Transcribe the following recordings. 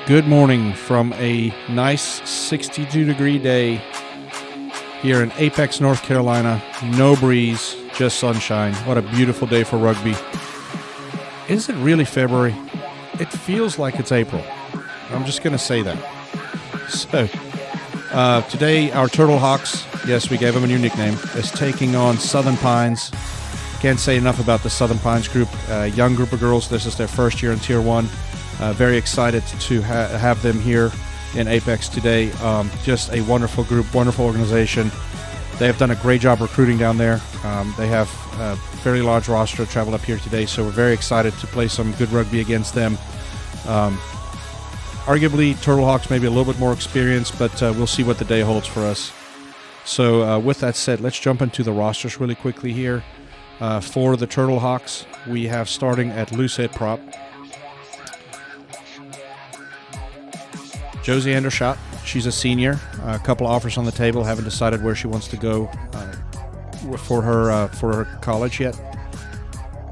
Good morning from a nice 62-degree day here in Apex, North Carolina. No breeze, just sunshine. What a beautiful day for rugby. Is it really February? It feels like it's April. I'm just going to say that. So, today our Turtle Hawks, yes, we gave them a new nickname, is taking on Southern Pines. Can't say enough about the Southern Pines group. Young group of girls. This is their first year in Tier 1. Very excited to have them here in Apex today. Just a wonderful group, wonderful organization. They have done a great job recruiting down there. They have a fairly large roster traveled up here today, so we're very excited to play some good rugby against them. Arguably, Turtle Hawks may be a little bit more experienced, but we'll see what the day holds for us. So with that said, let's jump into the rosters really quickly here. For the Turtle Hawks, we have starting at loosehead prop, Josie Andershot. She's a senior. A couple of offers on the table. Haven't decided where she wants to go for her college yet.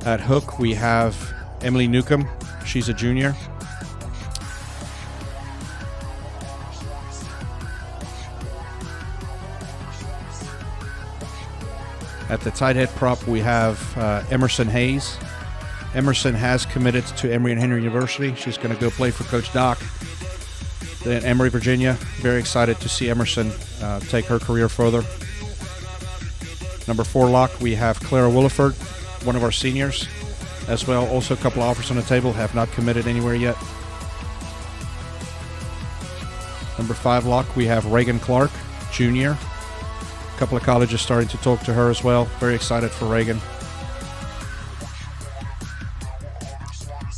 At hook, we have Emily Newcomb. She's a junior. At the tight head prop, we have Emerson Hayes. Emerson has committed to Emory and Henry University. She's going to go play for Coach Doc in Emory, Virginia. Very excited to see Emerson take her career further. Number 4 lock, we have Clara Williford, one of our seniors as well. Also a couple of offers on the table, have not committed anywhere yet. Number 5 lock, we have Reagan Clark, junior. A couple of colleges starting to talk to her as well. Very excited for Reagan.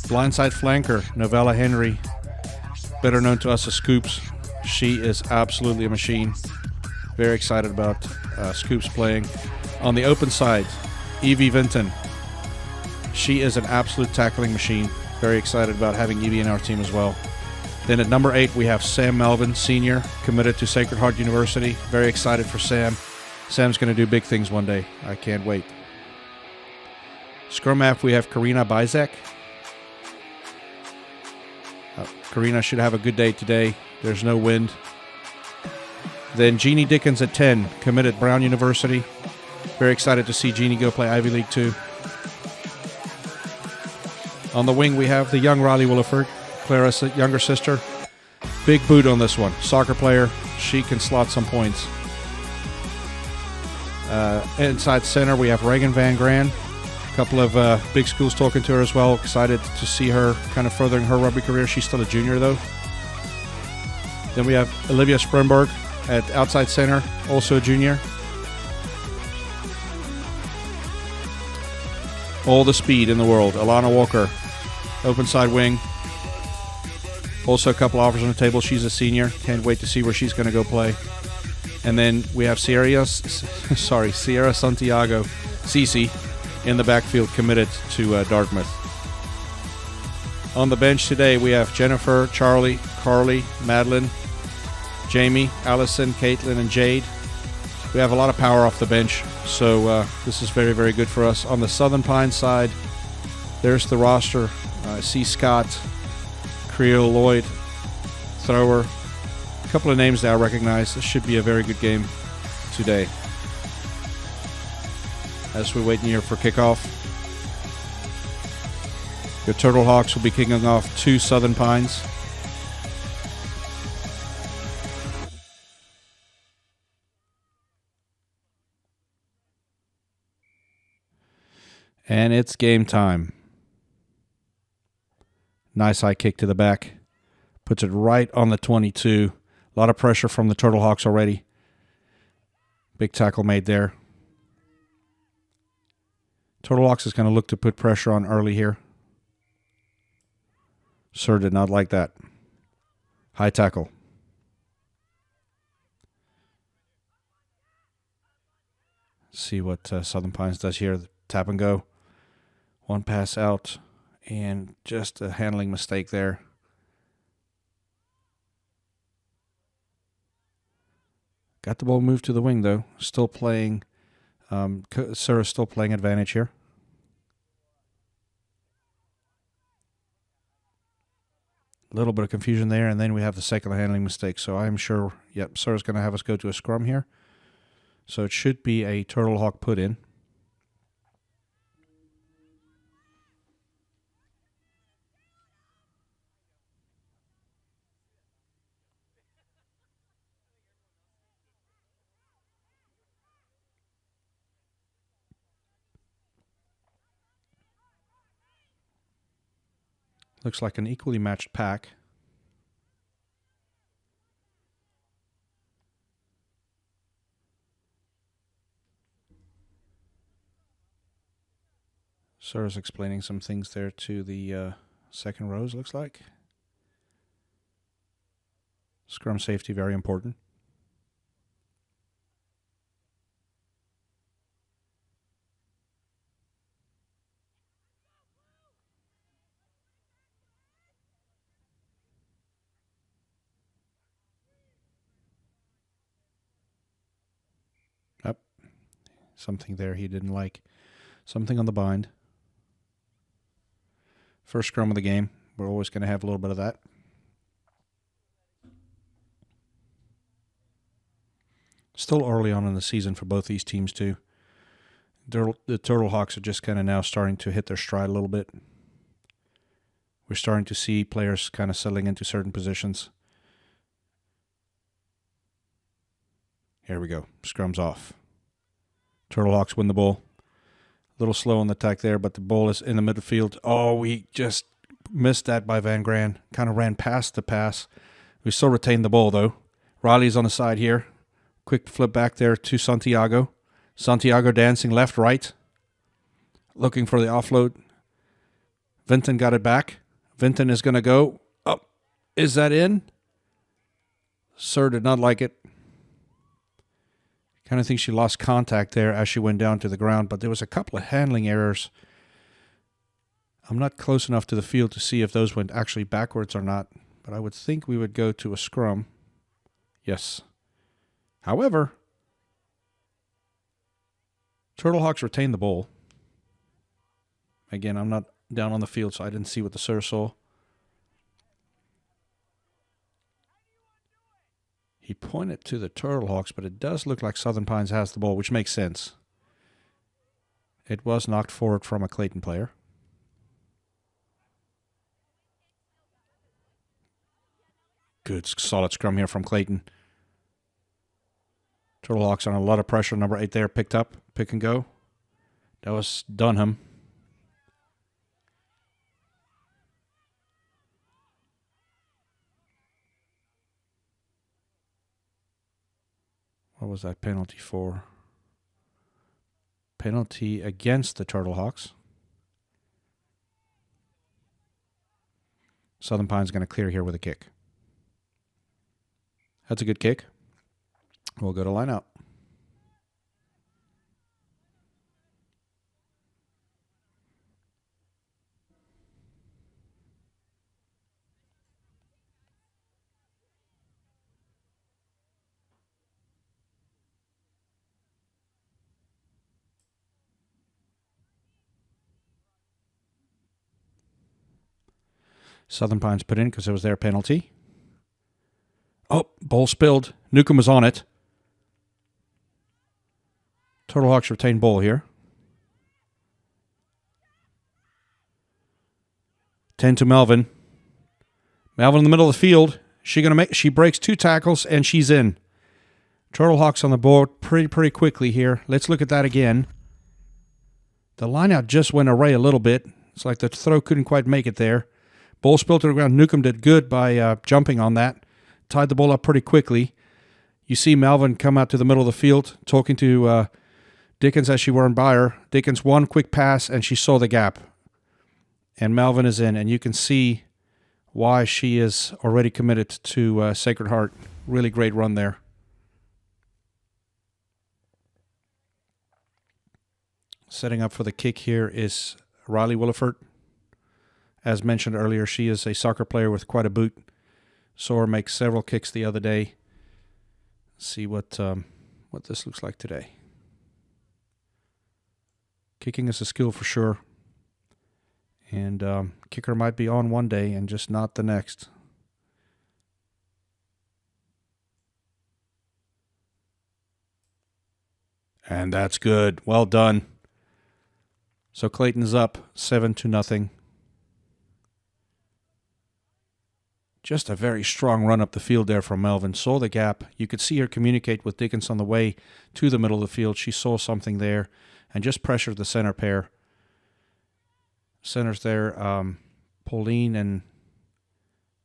Blindside flanker, Novella Henry, better known to us as Scoops. She is absolutely a machine. Very excited about Scoops playing. On the open side, Evie Vinton. She is an absolute tackling machine. Very excited about having Evie in our team as well. Then at number 8, we have Sam Melvin, senior, committed to Sacred Heart University. Very excited for Sam. Sam's going to do big things one day. I can't wait. Scrum half, we have Karina Bizek. Karina should have a good day today. There's no wind. Then Jeannie Dickens at 10, committed Brown University. Very excited to see Jeannie go play Ivy League 2. On the wing, we have the young Riley Williford, Clara's younger sister. Big boot on this one. Soccer player. She can slot some points. Inside center, we have Reagan Van Gran. A couple of big schools talking to her as well. Excited to see her kind of furthering her rugby career. She's still a junior, though. Then we have Olivia Spremberg at outside center, also a junior. All the speed in the world. Alana Walker, open side wing. Also a couple offers on the table. She's a senior. Can't wait to see where she's going to go play. And then we have Sierra Santiago, Cece, in the backfield, committed to Dartmouth. On the bench today, we have Jennifer, Charlie, Carly, Madeline, Jamie, Allison, Caitlin, and Jade. We have a lot of power off the bench, so this is very, very good for us. On the Southern Pine side, there's the roster. C. Scott, Creel, Lloyd, Thrower. A couple of names that I recognize. This should be a very good game today. As we wait in here for kickoff, the Turtle Hawks will be kicking off 2 Southern Pines. And it's game time. Nice high kick to the back. Puts it right on the 22. A lot of pressure from the Turtle Hawks already. Big tackle made there. Turtle Hawks is going to look to put pressure on early here. Sir did not like that. High tackle. See what Southern Pines does here. Tap and go. One pass out. And just a handling mistake there. Got the ball moved to the wing, though. Still playing. Sir is still playing advantage here. A little bit of confusion there, and then we have the second handling mistake. So I'm sure, yep, Sir's going to have us go to a scrum here. So it should be a Turtle Hawk put in. Looks like an equally matched pack. Sir's explaining some things there to the second rows, looks like. Scrum safety, very important. Yep. Something there he didn't like. Something on the bind. First scrum of the game. We're always going to have a little bit of that. Still early on in the season for both these teams, too. The Turtle Hawks are just kind of now starting to hit their stride a little bit. We're starting to see players kind of settling into certain positions. Here we go. Scrum's off. Turtle Hawks win the ball. A little slow on the attack there, but the ball is in the midfield. Oh, we just missed that by Van Gran. Kind of ran past the pass. We still retained the ball, though. Riley's on the side here. Quick flip back there to Santiago. Santiago dancing left, right. Looking for the offload. Vinton got it back. Vinton is going to go. Oh, is that in? Sir did not like it. Kind of think she lost contact there as she went down to the ground, but there was a couple of handling errors. I'm not close enough to the field to see if those went actually backwards or not, but I would think we would go to a scrum. Yes. However, Turtle Hawks retained the ball. Again, I'm not down on the field, so I didn't see what the Sir saw. He pointed to the Turtle Hawks, but it does look like Southern Pines has the ball, which makes sense. It was knocked forward from a Clayton player. Good, solid scrum here from Clayton. Turtle Hawks on a lot of pressure. Number 8 there, picked up, pick and go. That was Dunham. What was that penalty for? Penalty against the Turtle Hawks. Southern Pine's going to clear here with a kick. That's a good kick. We'll go to line out. Southern Pines put in because it was their penalty. Oh, ball spilled. Newcomb was on it. Turtle Hawks retain ball here. 10 to Melvin. Melvin in the middle of the field. She breaks 2 tackles and she's in. Turtle Hawks on the board pretty quickly here. Let's look at that again. The lineout just went away a little bit. It's like the throw couldn't quite make it there. Ball spilled to the ground. Newcomb did good by jumping on that. Tied the ball up pretty quickly. You see Melvin come out to the middle of the field talking to Dickens as she went by her. Dickens one quick pass and she saw the gap. And Melvin is in, and you can see why she is already committed to Sacred Heart. Really great run there. Setting up for the kick here is Riley Williford. As mentioned earlier, she is a soccer player with quite a boot. Saw her make several kicks the other day. Let's see what this looks like today. Kicking is a skill for sure. And kicker might be on one day and just not the next. And that's good. Well done. So Clayton's up 7-0. Just a very strong run up the field there from Melvin. Saw the gap. You could see her communicate with Dickens on the way to the middle of the field. She saw something there and just pressured the center pair. Centers there, Pauline and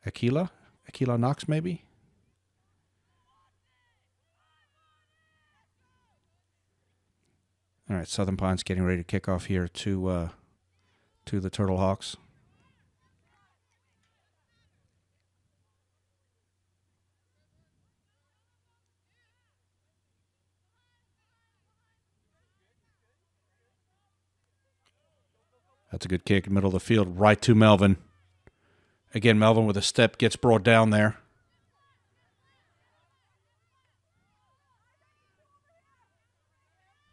Aquila Knox maybe? All right, Southern Pines getting ready to kick off here to the Turtle Hawks. That's a good kick in the middle of the field, right to Melvin. Again, Melvin with a step gets brought down there.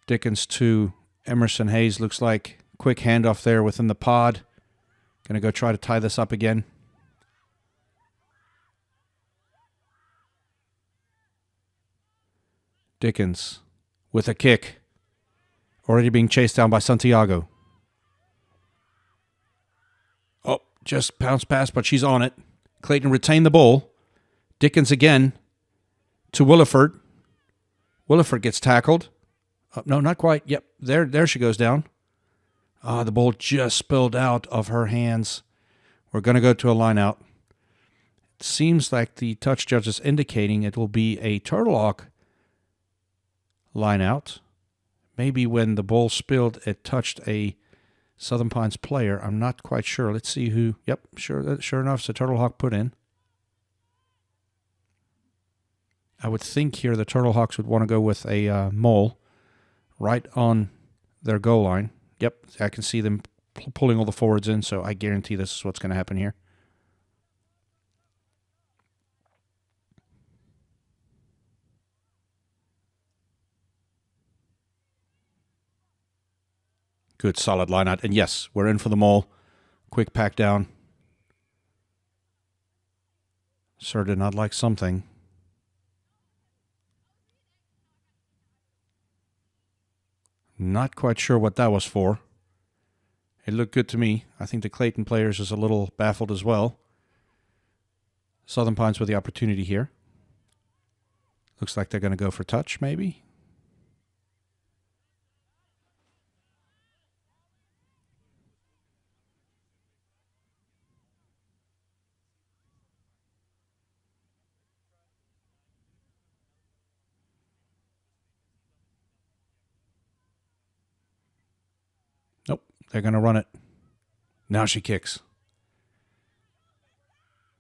Dickens to Emerson Hayes. Looks like quick handoff there within the pod. Going to go try to tie this up again. Dickens with a kick. Already being chased down by Santiago. Oh, just bounced past, but she's on it. Clayton retained the ball. Dickens again to Williford. Williford gets tackled. No, not quite. Yep, there she goes down. The ball just spilled out of her hands. We're going to go to a line out. It seems like the touch judge is indicating it will be a Turtle Hawk line out. Maybe when the ball spilled, it touched a Southern Pines player. I'm not quite sure. Let's see who. Yep, sure enough, it's a Turtle Hawk put in. I would think here the Turtle Hawks would want to go with a mole right on their goal line. Yep, I can see them pulling all the forwards in, so I guarantee this is what's going to happen here. Good, solid line out. And yes, we're in for the mole. Quick pack down. Sir did not like something. Not quite sure what that was for. It looked good to me. I think the Clayton players is a little baffled as well. Southern Pines with the opportunity here. Looks like they're going to go for touch, maybe. Nope, they're going to run it. Now she kicks.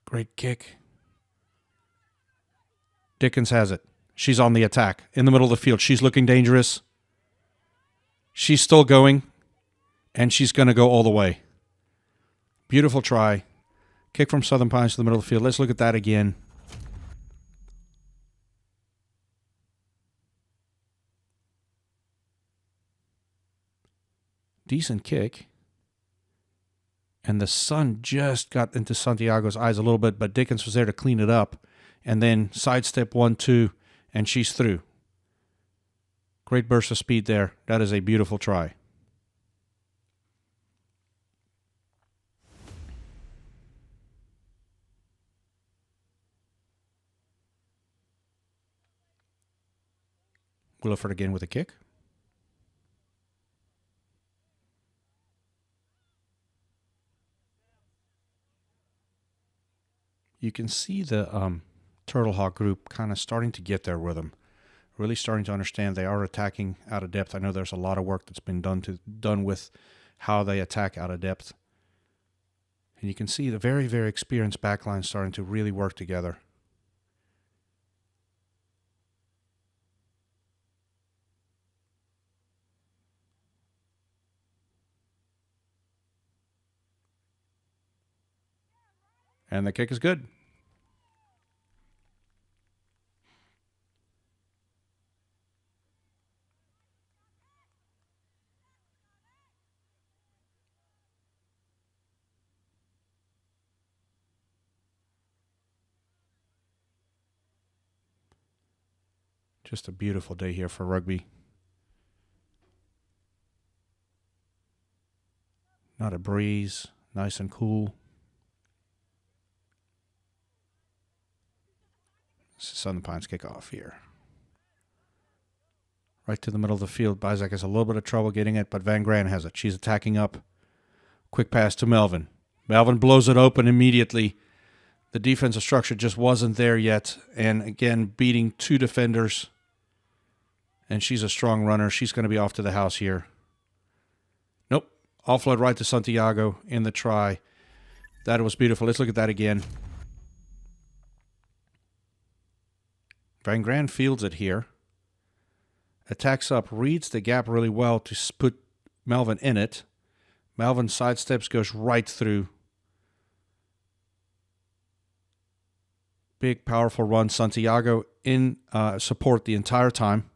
Great kick. Dickens has it. She's on the attack in the middle of the field. She's looking dangerous. She's still going, and she's going to go all the way. Beautiful try. Kick from Southern Pines to the middle of the field. Let's look at that again. Decent kick. And the sun just got into Santiago's eyes a little bit, but Dickens was there to clean it up. And then sidestep 1-2, and she's through. Great burst of speed there. That is a beautiful try. Williford again with a kick. You can see the Turtle Hawk group kind of starting to get there with them. Really starting to understand they are attacking out of depth. I know there's a lot of work that's been done with how they attack out of depth. And you can see the very, very experienced backline starting to really work together. And the kick is good. Just a beautiful day here for rugby. Not a breeze. Nice and cool. This is Southern Pines kickoff here. Right to the middle of the field. Bizek has a little bit of trouble getting it, but Van Gran has it. She's attacking up. Quick pass to Melvin. Melvin blows it open immediately. The defensive structure just wasn't there yet. And again, beating 2 defenders. And she's a strong runner. She's going to be off to the house here. Nope. Offload right to Santiago in the try. That was beautiful. Let's look at that again. Van Gran fields it here. Attacks up, reads the gap really well to put Melvin in it. Melvin sidesteps, goes right through. Big, powerful run. Santiago in support the entire time.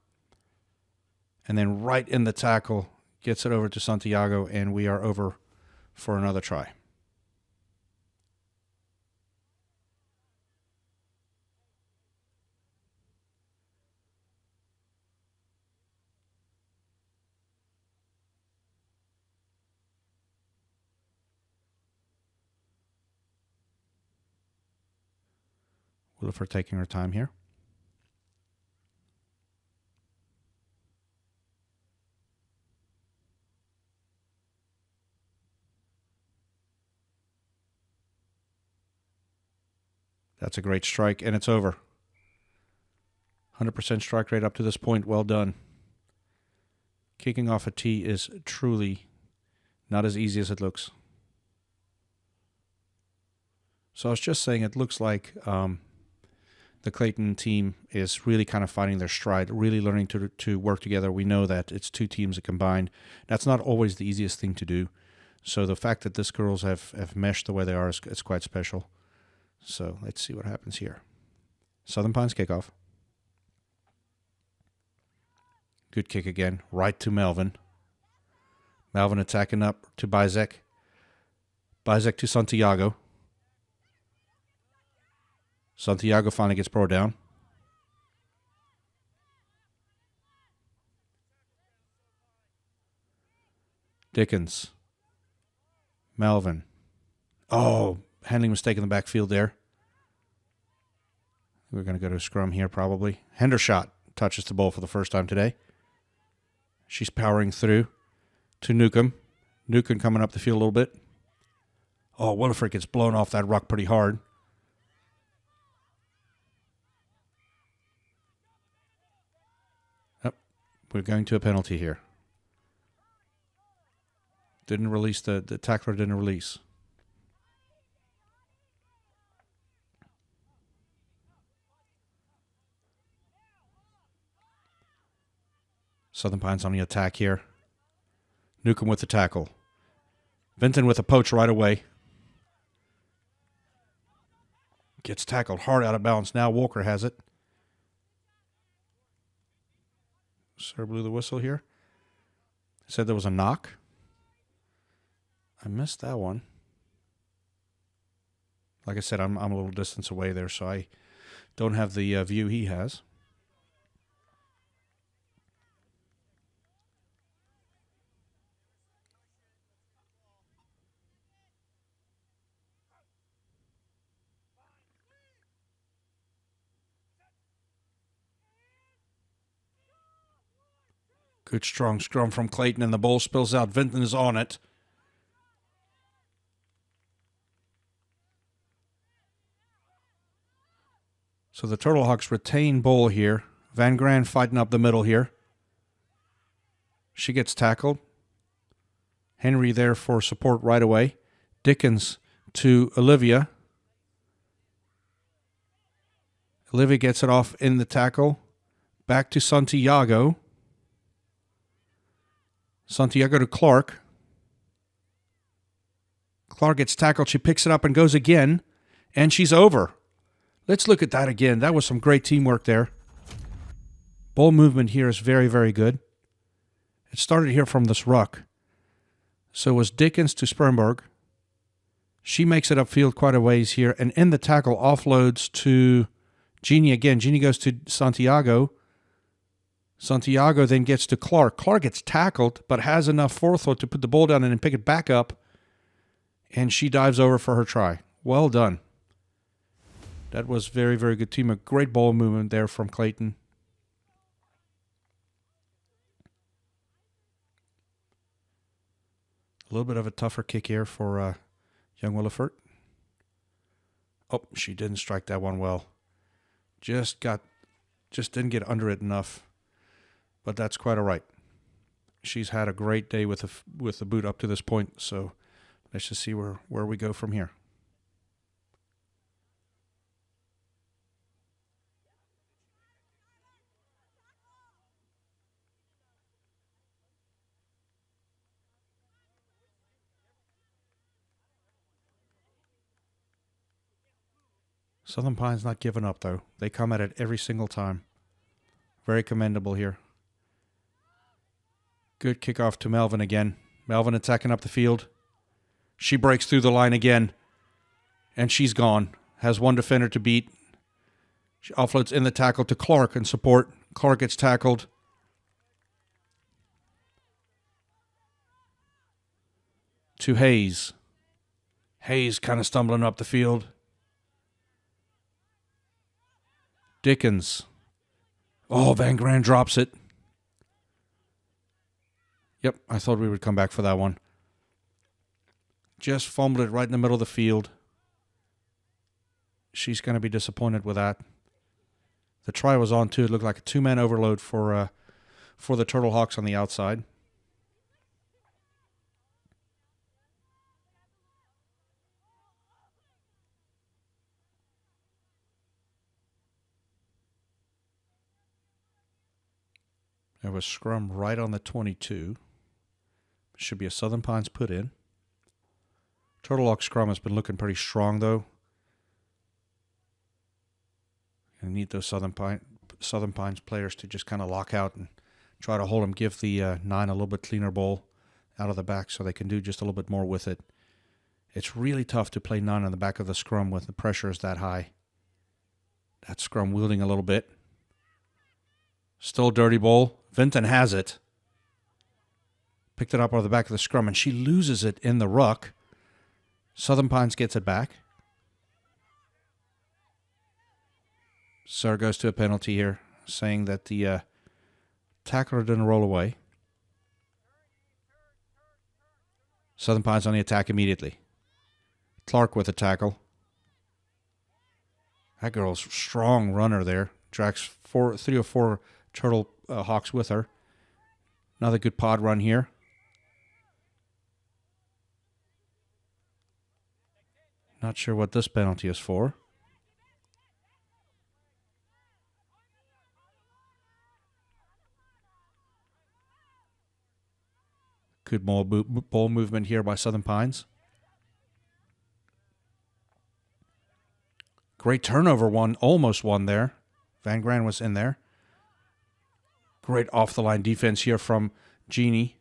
And then right in the tackle, gets it over to Santiago, and we are over for another try. Williford taking her time here. That's a great strike, and it's over. 100% strike rate up to this point. Well done. Kicking off a tee is truly not as easy as it looks. So I was just saying it looks like the Clayton team is really kind of finding their stride, really learning to work together. We know that it's 2 teams that combined. That's not always the easiest thing to do. So the fact that these girls have meshed the way they are is quite special. So let's see what happens here. Southern Pines kickoff. Good kick again, right to Melvin. Melvin attacking up to Bizek. Bizek to Santiago. Santiago finally gets brought down. Dickens. Melvin. Oh, handling mistake in the backfield there. We're going to go to a scrum here probably. Hendershot touches the ball for the first time today. She's powering through to Newcomb. Newcomb coming up the field a little bit. Oh, Williford gets blown off that rock pretty hard. We're going to a penalty here. Didn't release, the tackler didn't release. Southern Pines on the attack here. Newcomb with the tackle. Vinton with a poach right away. Gets tackled hard out of bounds. Now Walker has it. Sir blew the whistle here. Said there was a knock. I missed that one. Like I said, I'm a little distance away there, so I don't have the view he has. Good strong scrum from Clayton, and the ball spills out. Vinton is on it. So the Turtle Hawks retain ball here. Van Gran fighting up the middle here. She gets tackled. Henry there for support right away. Dickens to Olivia. Olivia gets it off in the tackle. Back to Santiago. Santiago to Clark. Clark gets tackled. She picks it up and goes again. And she's over. Let's look at that again. That was some great teamwork there. Ball movement here is very, very good. It started here from this ruck. So it was Dickens to Spernberg. She makes it upfield quite a ways here. And in the tackle, offloads to Jeannie again. Jeannie goes to Santiago. Santiago then gets to Clark. Clark gets tackled, but has enough forethought to put the ball down and then pick it back up And she dives over for her try. Well done. That was very, very good teamwork. Great ball movement there from Clayton. A little bit of a tougher kick here for young Williford. Oh, she didn't strike that one well. Just didn't get under it enough. But that's quite all right. She's had a great day with the boot up to this point, so let's just see where we go from here. Southern Pines not giving up, though. They come at it every single time. Very commendable here. Good kickoff to Melvin again. Melvin attacking up the field. She breaks through the line again. And she's gone. Has one defender to beat. She offloads in the tackle to Clark in support. Clark gets tackled. To Hayes. Hayes kind of stumbling up the field. Dickens. Oh, Van Gran drops it. Yep, I thought we would come back for that one. Just fumbled it right in the middle of the field. She's going to be disappointed with that. The try was on, too. It looked like a two-man overload for the Turtle Hawks on the outside. There was scrum right on the 22. Should be a Southern Pines put in. Turtle Hawk scrum has been looking pretty strong, though. And need those Southern Pines players to just kind of lock out and try to hold them, give the 9 a little bit cleaner ball out of the back so they can do just a little bit more with it. It's really tough to play 9 on the back of the scrum when the pressure is that high. That scrum wielding a little bit. Still dirty ball. Vinton has it. Picked it up out of the back of the scrum, and she loses it in the ruck. Southern Pines gets it back. Sir goes to a penalty here, saying that the tackler didn't roll away. Southern Pines on the attack immediately. Clark with a tackle. That girl's a strong runner there. Drags 3 or 4 Turtle Hawks with her. Another good pod run here. Not sure what this penalty is for. Good ball movement here by Southern Pines. Great turnover one, almost one there. Van Gran was in there. Great off-the-line defense here from Jeannie.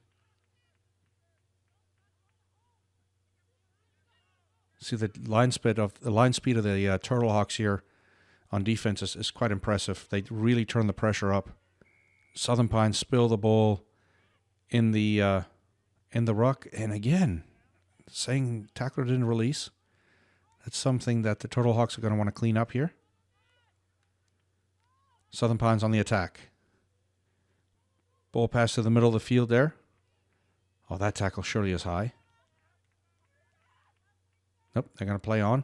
See the line speed of the Turtle Hawks here on defense is quite impressive. They really turn the pressure up. Southern Pines spill the ball in the ruck, and again, saying tackler didn't release. That's something that the Turtle Hawks are going to want to clean up here. Southern Pines on the attack. Ball pass to the middle of the field there. Oh, that tackle surely is high. Nope, they're going to play on.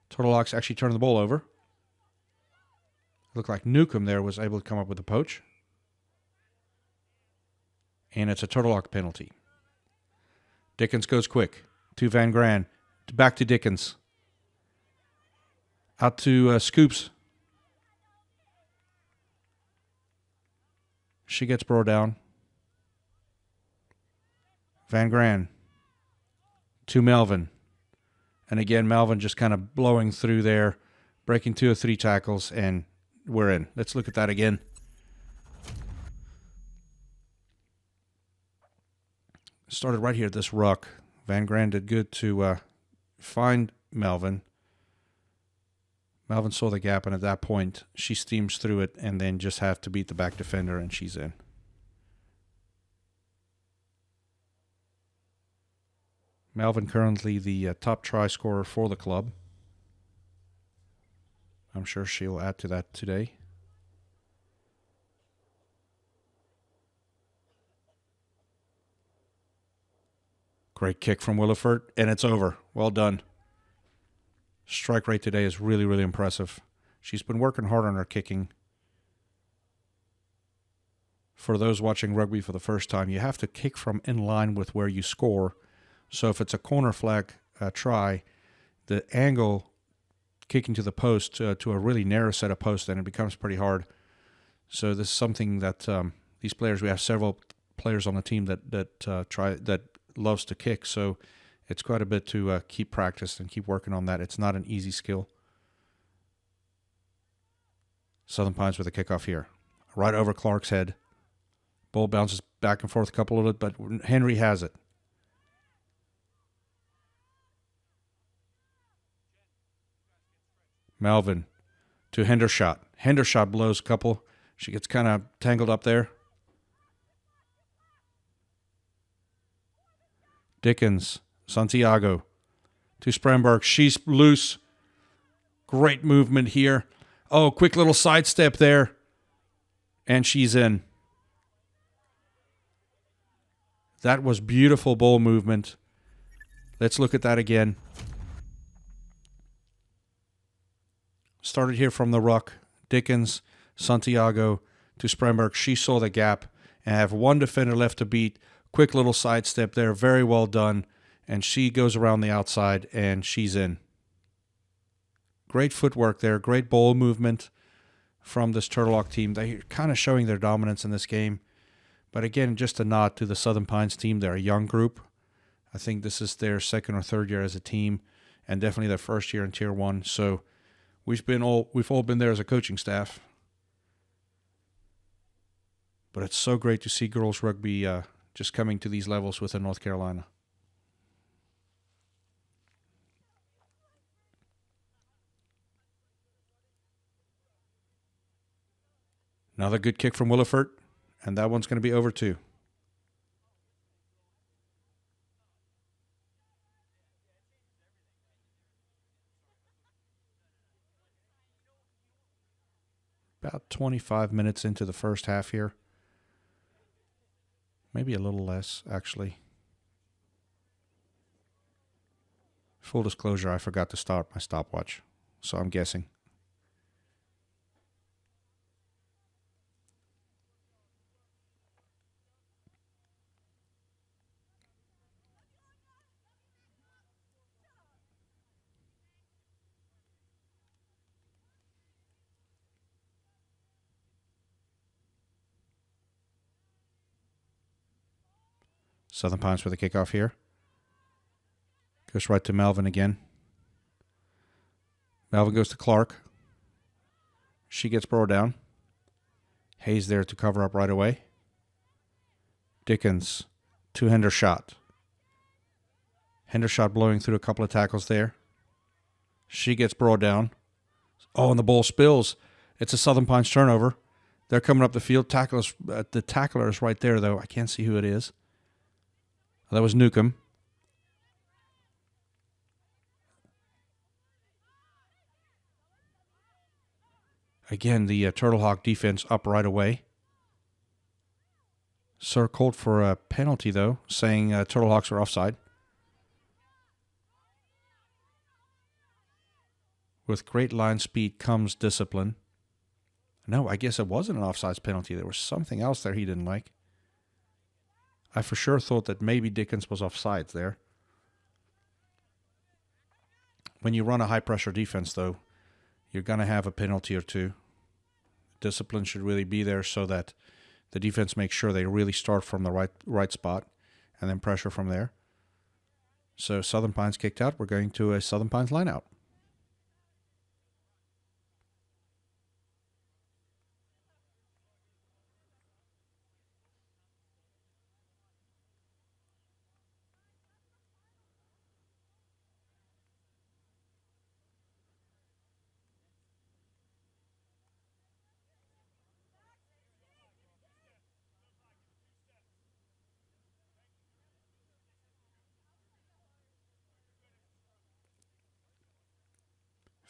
Turtle Hawks actually turned the ball over. Looked like Newcomb there was able to come up with a poach. And it's a Turtle Hawk penalty. Dickens goes quick to Van Gran. Back to Dickens. Out to Scoops. She gets brought down. Van Gran to Melvin. And again, Melvin just kind of blowing through there, breaking 2 or 3 tackles, and we're in. Let's look at that again. Started right here at this ruck. Van Gran did good to find Melvin. Melvin saw the gap, and at that point, she steams through it and then just have to beat the back defender, and she's in. Melvin currently the top try scorer for the club. I'm sure she'll add to that today. Great kick from Williford, and it's over. Well done. Strike rate today is really, really impressive. She's been working hard on her kicking. For those watching rugby for the first time, you have to kick from in line with where you score. So if it's a corner flag try, the angle kicking to the post to a really narrow set of posts, then it becomes pretty hard. So this is something that these players, we have several players on the team that loves to kick. So it's quite a bit to keep practice and keep working on that. It's not an easy skill. Southern Pines with a kickoff here. Right over Clark's head. Ball bounces back and forth a couple of it, but Henry has it. Melvin to Hendershot. Hendershot blows a couple. She gets kind of tangled up there. Dickens, Santiago to Spremberg. She's loose. Great movement here. Oh, quick little sidestep there. And she's in. That was beautiful ball movement. Let's look at that again. Started here from the ruck. Dickens, Santiago to Spremberg. She saw the gap and have one defender left to beat. Quick little sidestep there. Very well done. And she goes around the outside and she's in. Great footwork there. Great ball movement from this Turtle Hawk team. They're kind of showing their dominance in this game. But again, just a nod to the Southern Pines team. They're a young group. I think this is their second or third year as a team and definitely their first year in Tier 1. So we've all been there as a coaching staff. But it's so great to see girls rugby just coming to these levels within North Carolina. Another good kick from Williford, and that one's going to be over too. About 25 minutes into the first half here. Maybe a little less, actually. Full disclosure, I forgot to start my stopwatch, so I'm guessing. Southern Pines for the kickoff here. Goes right to Melvin again. Melvin goes to Clark. She gets brought down. Hayes there to cover up right away. Dickens to Hendershot. Hendershot blowing through a couple of tackles there. She gets brought down. Oh, and the ball spills. It's a Southern Pines turnover. They're coming up the field. The tackler is right there, though. I can't see who it is. That was Newcomb. Again, the Turtle Hawk defense up right away. Sir called for a penalty, though, saying Turtle Hawks are offside. With great line speed comes discipline. No, I guess it wasn't an offsides penalty. There was something else there he didn't like. I for sure thought that maybe Dickens was offsides there. When you run a high-pressure defense, though, you're going to have a penalty or two. Discipline should really be there so that the defense makes sure they really start from the right spot and then pressure from there. So Southern Pines kicked out. We're going to a Southern Pines line-out.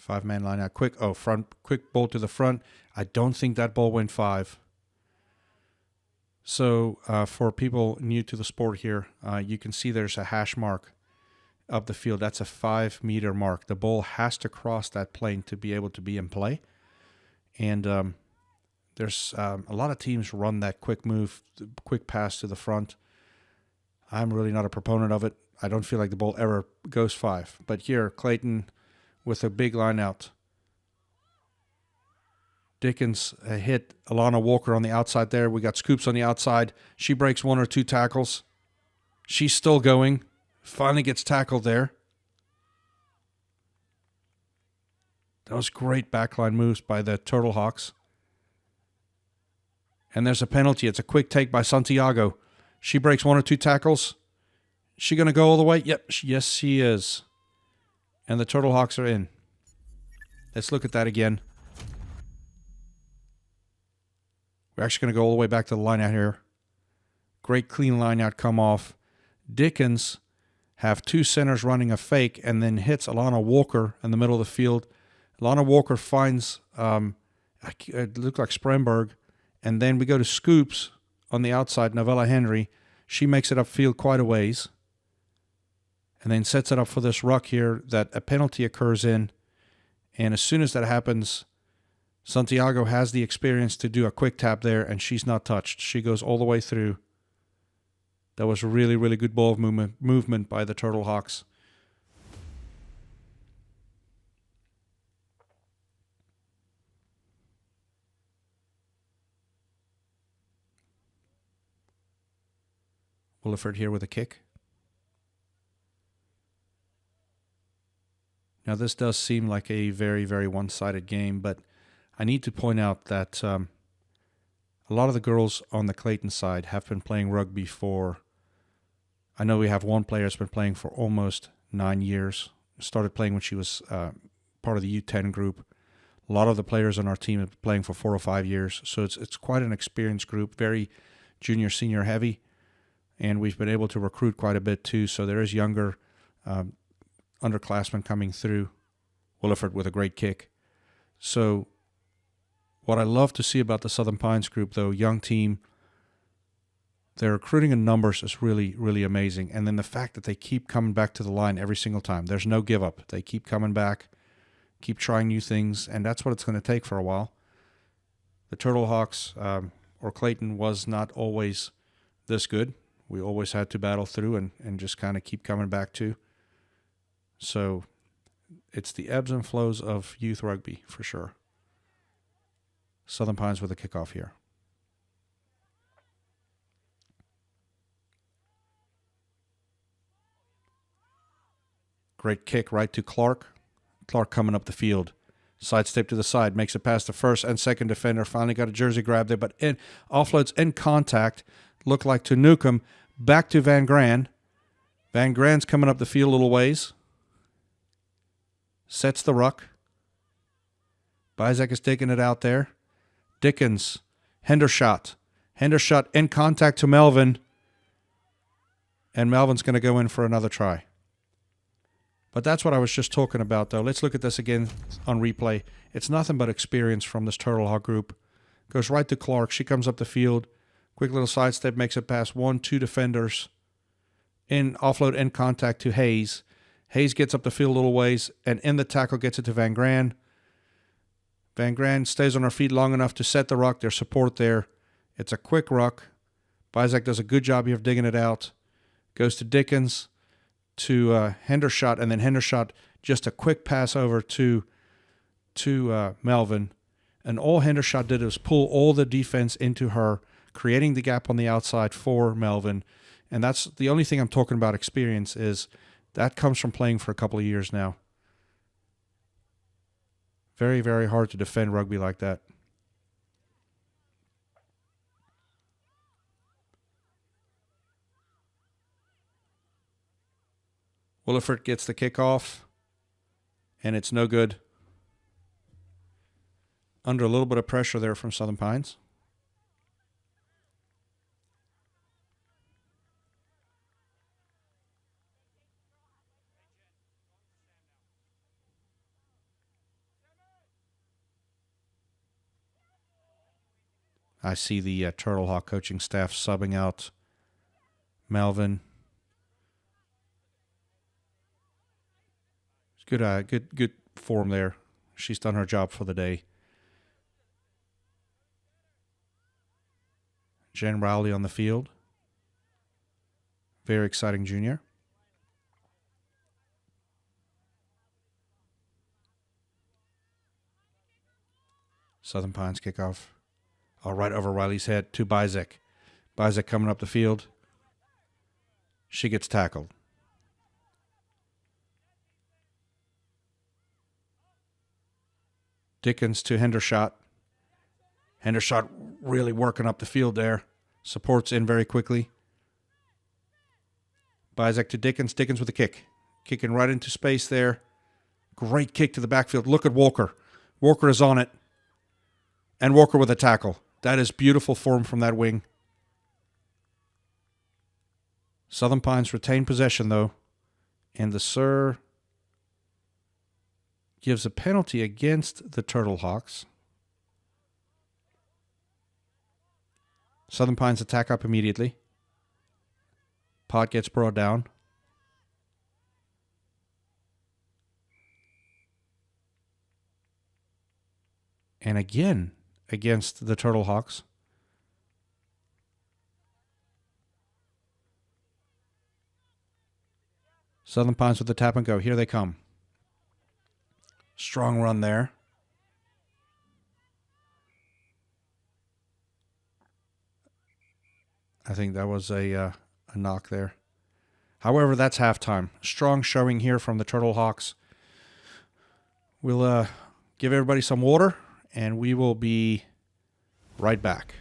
5-man line out. Quick ball to the front. I don't think that ball went 5. So for people new to the sport here, you can see there's a hash mark up the field. That's a 5-meter mark. The ball has to cross that plane to be able to be in play. And there's a lot of teams run that quick move, quick pass to the front. I'm really not a proponent of it. I don't feel like the ball ever goes 5. But here, Clayton with a big line out. Dickens hit Alana Walker on the outside there. We got Scoops on the outside. She breaks 1 or 2 tackles. She's still going. Finally gets tackled there. That was great backline moves by the Turtle Hawks. And there's a penalty. It's a quick take by Santiago. She breaks 1 or 2 tackles. She going to go all the way? Yep. Yes, she is. And the Turtle Hawks are in. Let's look at that again. We're actually going to go all the way back to the line out here. Great clean line out come off. Dickens have 2 centers running a fake and then hits Alana Walker in the middle of the field. Alana Walker finds, it looked like Spremberg. And then we go to Scoops on the outside, Novella Henry. She makes it upfield quite a ways. And then sets it up for this ruck here that a penalty occurs in. And as soon as that happens, Santiago has the experience to do a quick tap there, and she's not touched. She goes all the way through. That was a really, really good ball movement by the Turtle Hawks. Williford here with a kick. Now, this does seem like a very, very one-sided game, but I need to point out that a lot of the girls on the Clayton side have been playing rugby for, I know we have one player that's been playing for almost 9 years. Started playing when she was part of the U10 group. A lot of the players on our team have been playing for 4 or 5 years. So it's quite an experienced group, very junior, senior heavy. And we've been able to recruit quite a bit too. So there is younger underclassmen coming through. Williford with a great kick. So what I love to see about the Southern Pines group, though, young team, their recruiting in numbers is really, really amazing. And then the fact that they keep coming back to the line every single time. There's no give up. They keep coming back, keep trying new things, and that's what it's going to take for a while. The Turtle Hawks, or Clayton, was not always this good. We always had to battle through and just kind of keep coming back to. So it's the ebbs and flows of youth rugby for sure. Southern Pines with a kickoff here. Great kick right to Clark. Clark coming up the field. Sidestep to the side. Makes it past the first and second defender. Finally got a jersey grab there, but offloads in contact. Looked like to Newcomb. Back to Van Gran. Van Gran's coming up the field a little ways. Sets the ruck. Bizek is taking it out there. Dickens. Hendershot. Hendershot in contact to Melvin. And Melvin's going to go in for another try. But that's what I was just talking about, though. Let's look at this again on replay. It's nothing but experience from this Turtle Hawk group. Goes right to Clark. She comes up the field. Quick little sidestep, makes it past 1-2 defenders. In offload in contact to Hayes. Hayes gets up the field a little ways, and in the tackle gets it to Van Gran. Van Gran stays on her feet long enough to set the ruck. There's support there. It's a quick ruck. Bizek does a good job here of digging it out. Goes to Dickens, to Hendershot, and then Hendershot just a quick pass over to Melvin. And all Hendershot did was pull all the defense into her, creating the gap on the outside for Melvin. And that's the only thing I'm talking about experience is that comes from playing for a couple of years now. Very, very hard to defend rugby like that. Williford gets the kickoff, and it's no good. Under a little bit of pressure there from Southern Pines. I see the Turtle Hawk coaching staff subbing out Melvin. Good form there. She's done her job for the day. Jen Rowley on the field. Very exciting junior. Southern Pines kickoff. All right over Riley's head to Bizek. Bizek coming up the field. She gets tackled. Dickens to Hendershot. Hendershot really working up the field there. Supports in very quickly. Bizek to Dickens. Dickens with a kick. Kicking right into space there. Great kick to the backfield. Look at Walker. Walker is on it. And Walker with a tackle. That is beautiful form from that wing. Southern Pines retain possession, though. And the Sir gives a penalty against the Turtle Hawks. Southern Pines attack up immediately. Pot gets brought down. And again against the Turtle Hawks. Southern Pines with the tap and go. Here they come. Strong run there. I think that was a knock there. However, that's halftime. Strong showing here from the Turtle Hawks. We'll give everybody some water, and we will be right back.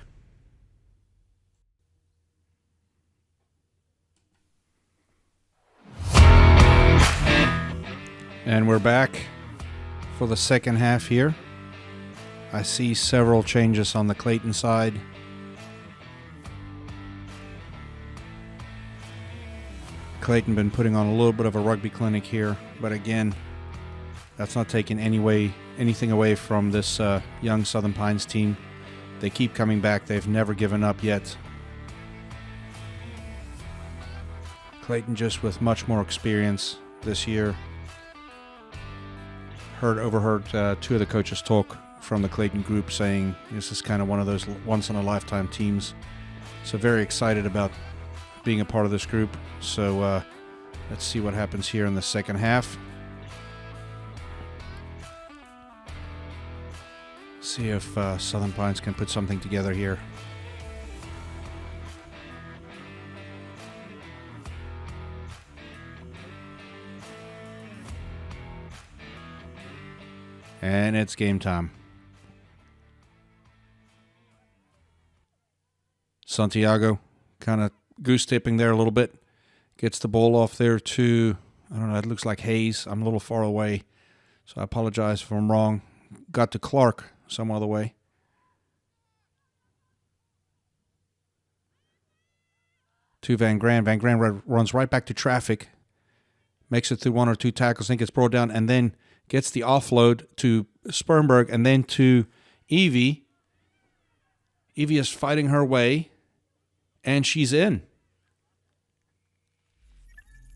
And we're back for the second half here. I see several changes on the Clayton side. Clayton been putting on a little bit of a rugby clinic here, but again, that's not taking anything away from this young Southern Pines team. They keep coming back. They've never given up yet. Clayton just with much more experience this year. Overheard two of the coaches talk from the Clayton group saying this is kind of one of those once-in-a-lifetime teams. So very excited about being a part of this group. So let's see what happens here in the second half. See if Southern Pines can put something together here. And it's game time. Santiago kind of goose tipping there a little bit. Gets the ball off there to, I don't know, it looks like Hayes. I'm a little far away, so I apologize if I'm wrong. Got to Clark some other way. To Van Gran. Van Gran runs right back to traffic. Makes it through one or two tackles. I think it's brought down and then gets the offload to Spermberg and then to Evie. Evie is fighting her way, and she's in.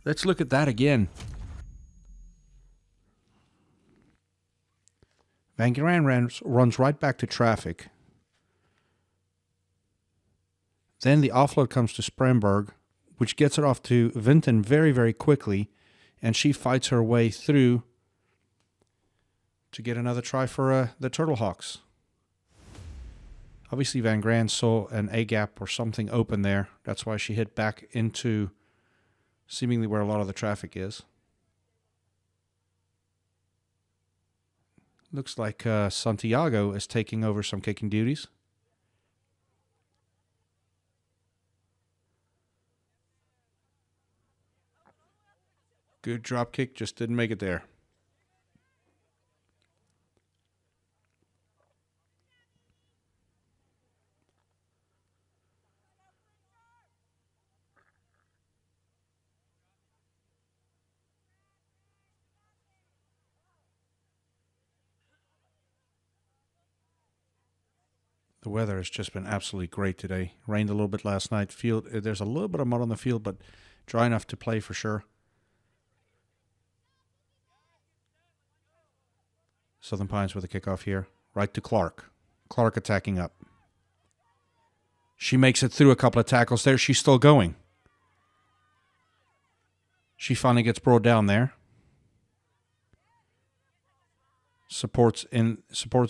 Let's look at that again. Van Gran runs right back to traffic. Then the offload comes to Spremberg, which gets it off to Vinton very, very quickly, and she fights her way through to get another try for the Turtle Hawks. Obviously, Van Gran saw an A-gap or something open there. That's why she hit back into seemingly where a lot of the traffic is. Looks like Santiago is taking over some kicking duties. Good drop kick, just didn't make it there. The weather has just been absolutely great today. Rained a little bit last night. There's a little bit of mud on the field, but dry enough to play for sure. Southern Pines with a kickoff here. Right to Clark. Clark attacking up. She makes it through a couple of tackles there. She's still going. She finally gets brought down there. Supports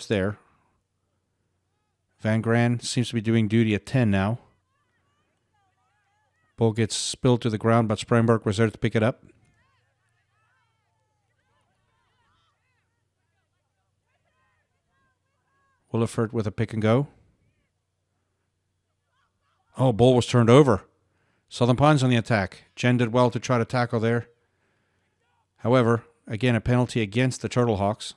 there. Van Gran seems to be doing duty at 10 now. Ball gets spilled to the ground, but Spremberg was there to pick it up. Williford with a pick and go. Oh, ball was turned over. Southern Pines on the attack. Jen did well to try to tackle there. However, again, a penalty against the Turtle Hawks.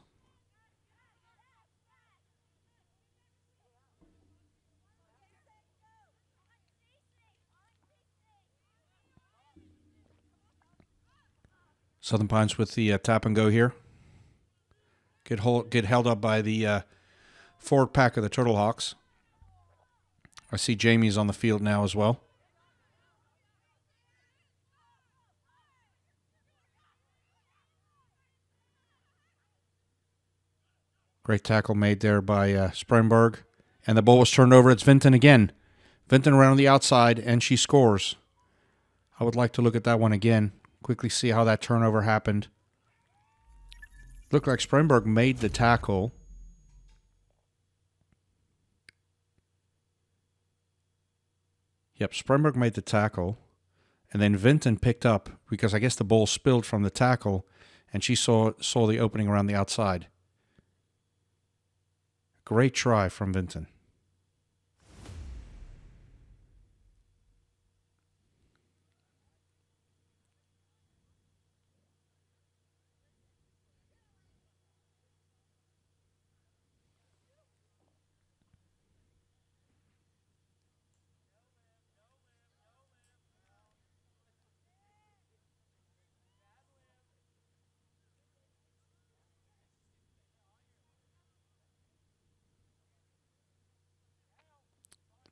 Southern Pines with the tap and go here. Get held up by the forward pack of the Turtle Hawks. I see Jamie's on the field now as well. Great tackle made there by Spremberg. And the ball was turned over. It's Vinton again. Vinton around the outside, and she scores. I would like to look at that one again. Quickly see how that turnover happened. Looked like Spremberg made the tackle. Yep, Spremberg made the tackle. And then Vinton picked up, because I guess the ball spilled from the tackle, and she saw the opening around the outside. Great try from Vinton.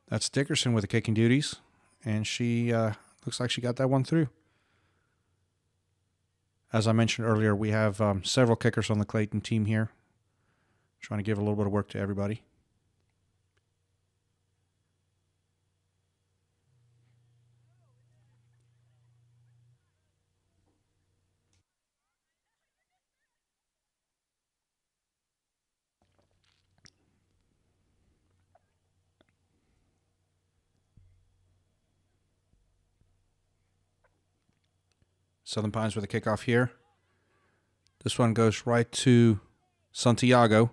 That's Dickerson with the kicking duties, and she looks like she got that one through. As I mentioned earlier, we have several kickers on the Clayton team here. Trying to give a little bit of work to everybody. Southern Pines with a kickoff here. This one goes right to Santiago.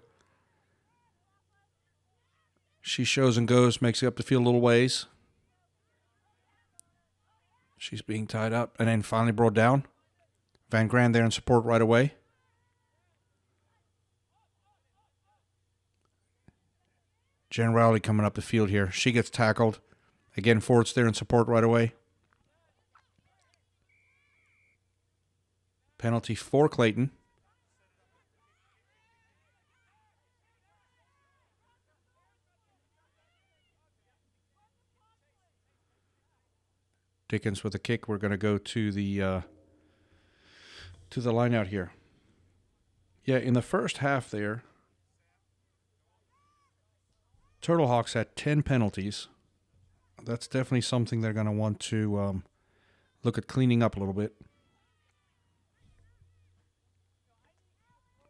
She shows and goes, makes it up the field a little ways. She's being tied up and then finally brought down. Van Gran there in support right away. Jen Rowley coming up the field here. She gets tackled. Again, Ford's there in support right away. Penalty for Clayton. Dickens with a kick. We're going to go to the line out here. Yeah, in the first half there, Turtle Hawks had 10 penalties. That's definitely something they're going to want to look at cleaning up a little bit.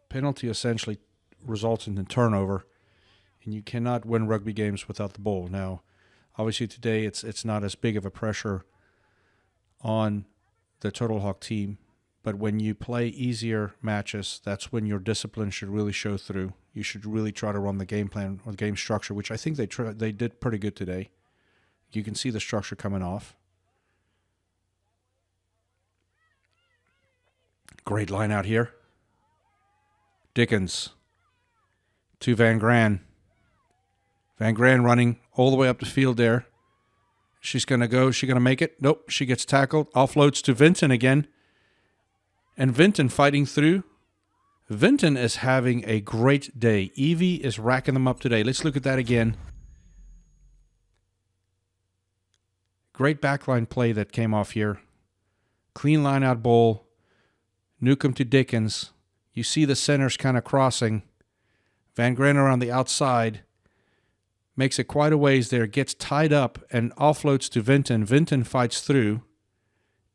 Penalty essentially results in a turnover, and you cannot win rugby games without the ball. Now, obviously today it's not as big of a pressure on the Turtle Hawk team, but when you play easier matches, that's when your discipline should really show through. You should really try to run the game plan or the game structure, which I think they did pretty good today. You can see the structure coming off. Great line out here. Dickens to Van Gran. Van Gran running all the way up the field there. She's going to go. She's going to make it. Nope. She gets tackled. Offloads to Vinton again. And Vinton fighting through. Vinton is having a great day. Evie is racking them up today. Let's look at that again. Great backline play that came off here. Clean line out ball. Newcomb to Dickens. You see the centers kind of crossing. Van Graner on the outside. Makes it quite a ways there. Gets tied up and offloads to Vinton. Vinton fights through.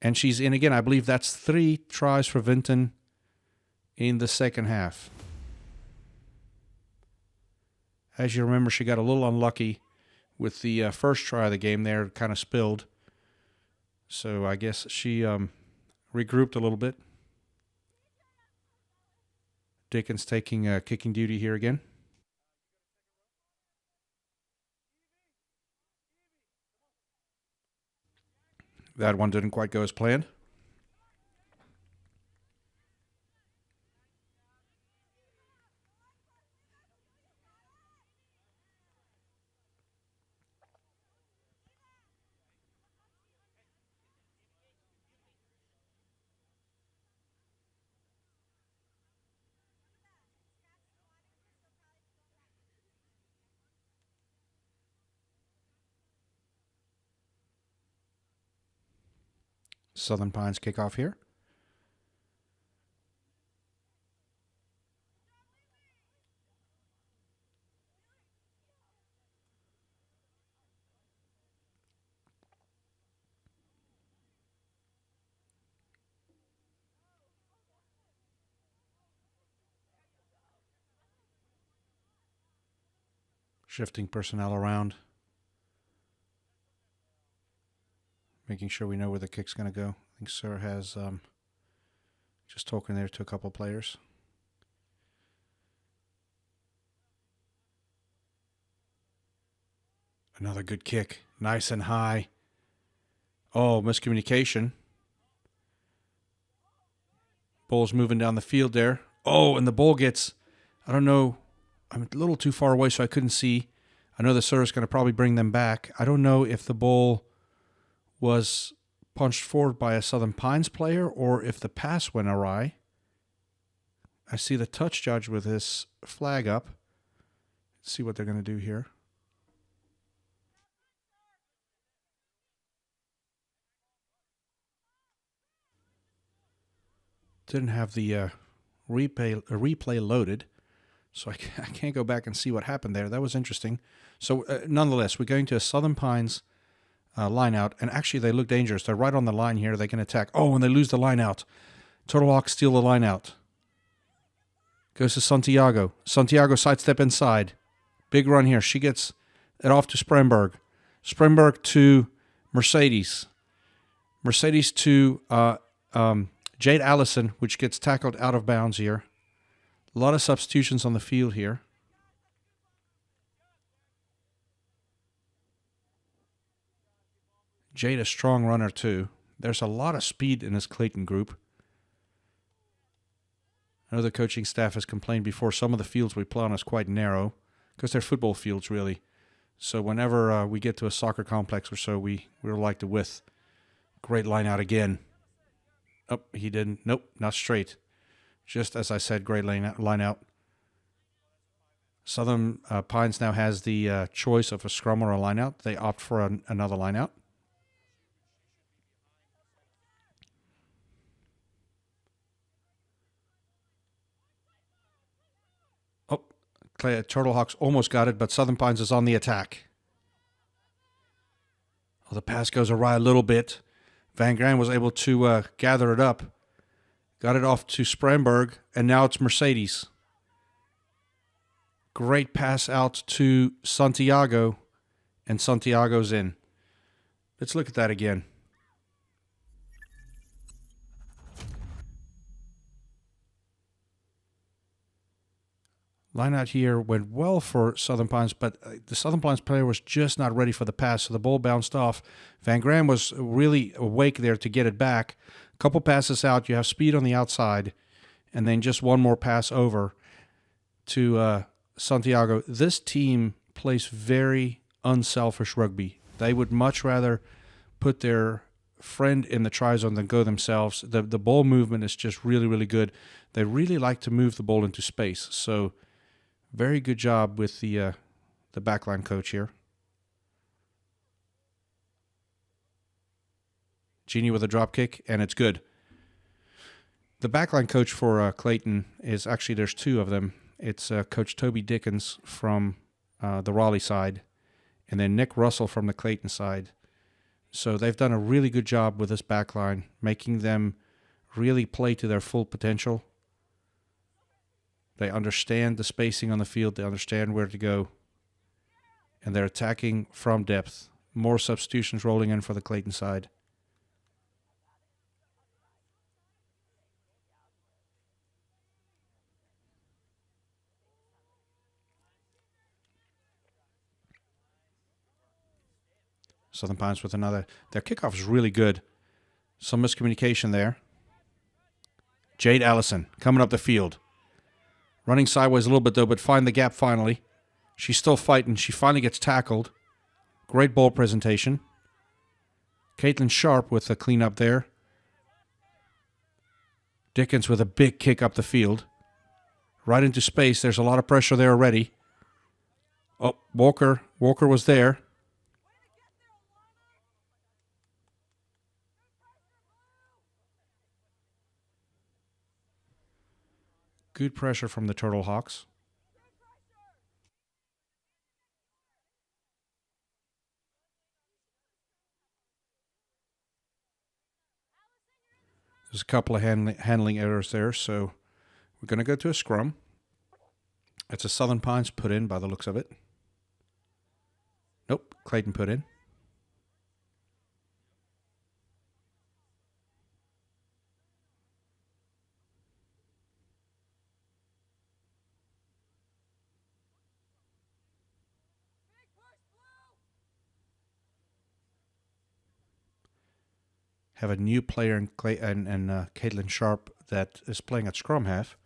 And she's in again. I believe that's 3 tries for Vinton in the second half. As you remember, she got a little unlucky with the first try of the game there. Kind of spilled. So I guess she regrouped a little bit. Dickens taking kicking duty here again. That one didn't quite go as planned. Southern Pines kickoff here. Shifting personnel around. Making sure we know where the kick's going to go. I think Sir has just talking there to a couple players. Another good kick. Nice and high. Oh, miscommunication. Ball's moving down the field there. Oh, and the ball gets, I don't know, I'm a little too far away so I couldn't see. I know the Sir is going to probably bring them back. I don't know if the ball was punched forward by a Southern Pines player or if the pass went awry. I see the touch judge with his flag up. Let's see what they're going to do here. Didn't have the replay loaded, so I can't go back and see what happened there. That was interesting. So nonetheless, we're going to a Southern Pines line out, and actually they look dangerous. They're right on the line here. They can attack. Oh, and they lose the line out. Turtle Hawks steal the line out. Goes to Santiago. Santiago sidestep inside. Big run here. She gets it off to Spremberg. Spremberg to Mercedes. Mercedes to Jade Allison, which gets tackled out of bounds here. A lot of substitutions on the field here. Jade, a strong runner too. There's a lot of speed in this Clayton group. I know the coaching staff has complained before some of the fields we play on is quite narrow because they're football fields really. So whenever we get to a soccer complex or so, we like the width. Great line out again. Oh, he didn't. Nope, not straight. Just as I said, great line out. Southern Pines now has the choice of a scrum or a line out. They opt for another line out. Oh, Turtle Hawks almost got it, but Southern Pines is on the attack. Oh, the pass goes awry a little bit. Van Gran was able to gather it up. Got it off to Spremberg, and now it's Mercedes. Great pass out to Santiago, and Santiago's in. Let's look at that again. Line out here went well for Southern Pines, but the Southern Pines player was just not ready for the pass, so the ball bounced off. Van Gran was really awake there to get it back. A couple passes out, you have speed on the outside, and then just one more pass over to Santiago. This team plays very unselfish rugby. They would much rather put their friend in the try zone than go themselves. The ball movement is just really, really good. They really like to move the ball into space, so very good job with the backline coach here. Genie with a drop kick, and it's good. The backline coach for Clayton is actually, there's two of them. It's Coach Toby Dickens from the Raleigh side, and then Nick Russell from the Clayton side. So they've done a really good job with this backline, making them really play to their full potential. They understand the spacing on the field. They understand where to go. And they're attacking from depth. More substitutions rolling in for the Clayton side. Southern Pines with another. Their kickoff is really good. Some miscommunication there. Jade Allison coming up the field. Running sideways a little bit, though, but find the gap finally. She's still fighting. She finally gets tackled. Great ball presentation. Caitlin Sharp with the cleanup there. Dickens with a big kick up the field. Right into space. There's a lot of pressure there already. Oh, Walker. Walker was there. Good pressure from the Turtle Hawks. There's a couple of handling errors there, so we're going to go to a scrum. It's a Southern Pines put in by the looks of it. Nope, Clayton put in. Have a new player in Caitlin Sharp that is playing at scrum half.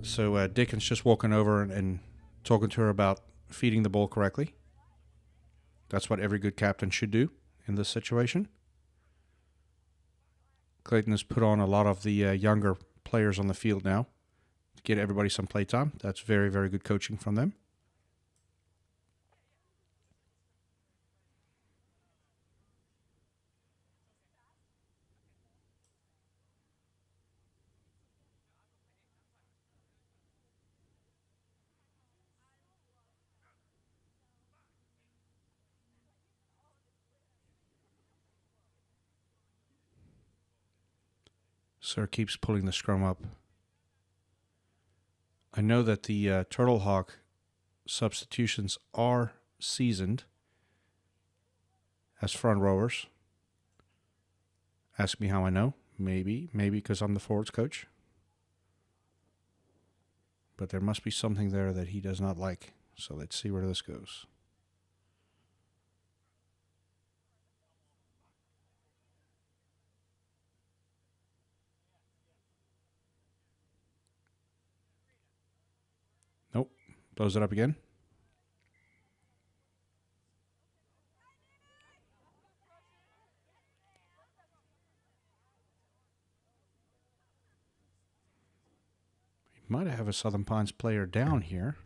So Dickens just walking over and talking to her about feeding the ball correctly. That's what every good captain should do in this situation. Clayton has put on a lot of the younger players on the field now to get everybody some play time. That's very, very good coaching from them. Sir keeps pulling the scrum up. I know that the Turtle Hawk substitutions are seasoned as front rowers. Ask me how I know. Maybe because I'm the forwards coach. But there must be something there that he does not like. So let's see where this goes. Nope. Blows it up again. Might have a Southern Pines player down here.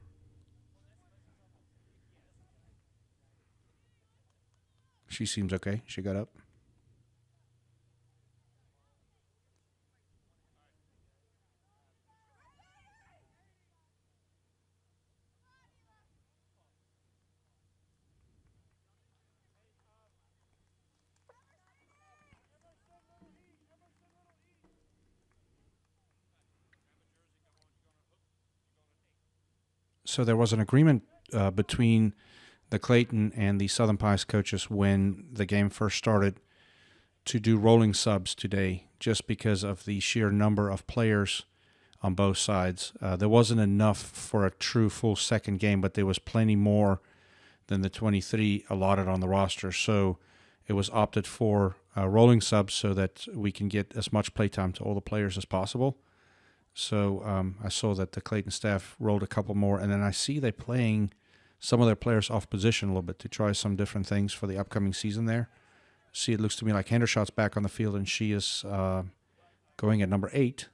She seems okay. She got up. So there was an agreement between the Clayton and the Southern Pines coaches when the game first started to do rolling subs today, just because of the sheer number of players on both sides. There wasn't enough for a true full second game, but there was plenty more than the 23 allotted on the roster. So it was opted for rolling subs so that we can get as much playtime to all the players as possible. So I saw that the Clayton staff rolled a couple more, and then I see they're playing some of their players off position a little bit to try some different things for the upcoming season there. See, it looks to me like Hendershot's back on the field, and she is going at number 8.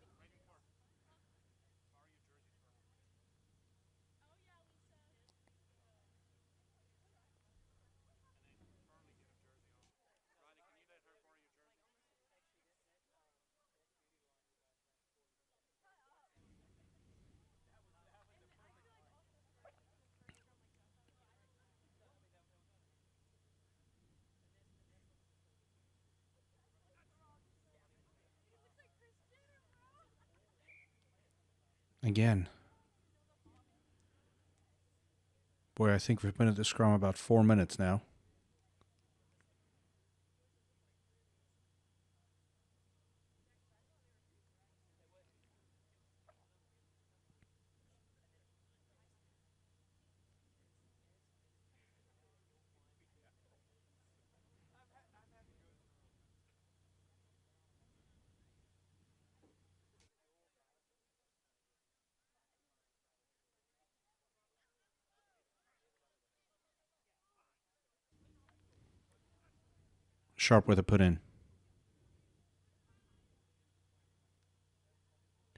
again. Boy, I think we've been at the scrum about 4 minutes now. Sharp with a put in.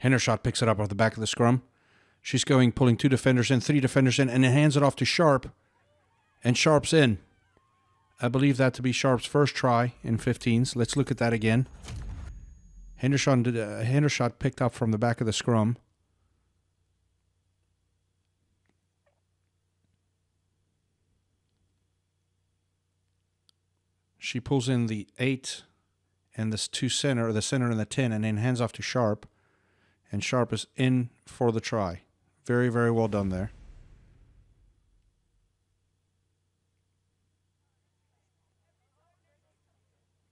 Hendershot picks it up off the back of the scrum. She's going, pulling 2 defenders in, 3 defenders in, and then hands it off to Sharp. And Sharp's in. I believe that to be Sharp's first try in 15s. Let's look at that again. Hendershot picked up from the back of the scrum. She pulls in the 8 and this 2 center, or the center and the 10, and then hands off to Sharp. And Sharp is in for the try. Very, very well done there.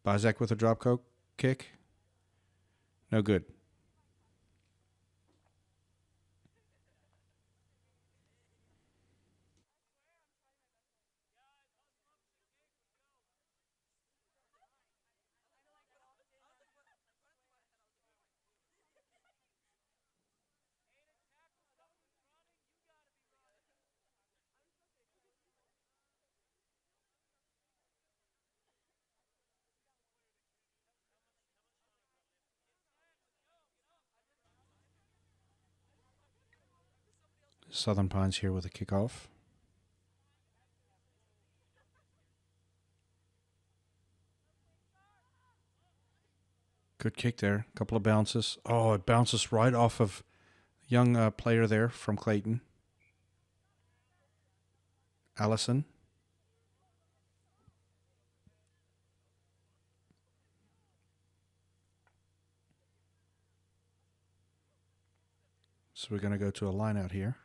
Bizek with a drop kick. No good. Southern Pines here with a kickoff. Good kick there. A couple of bounces. Oh, it bounces right off of a young player there from Clayton. Allison. So we're going to go to a line out here.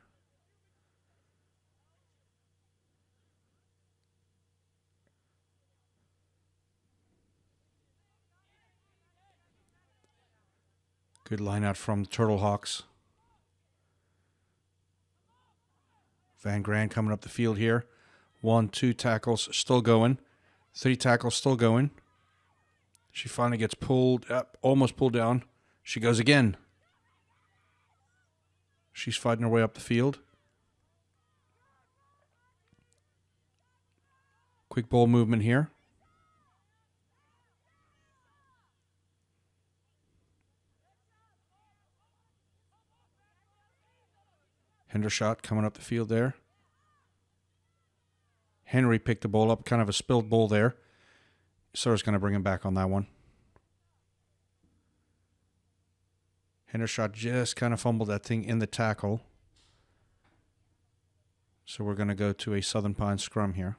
Good line out from the Turtle Hawks. Van Grand coming up the field here. 1, 2 tackles still going. 3 tackles still going. She finally gets pulled up, almost pulled down. She goes again. She's fighting her way up the field. Quick ball movement here. Hendershot coming up the field there. Henry picked the ball up, kind of a spilled ball there. Sarah's going to bring him back on that one. Hendershot just kind of fumbled that thing in the tackle. So we're going to go to a Southern Pines scrum here.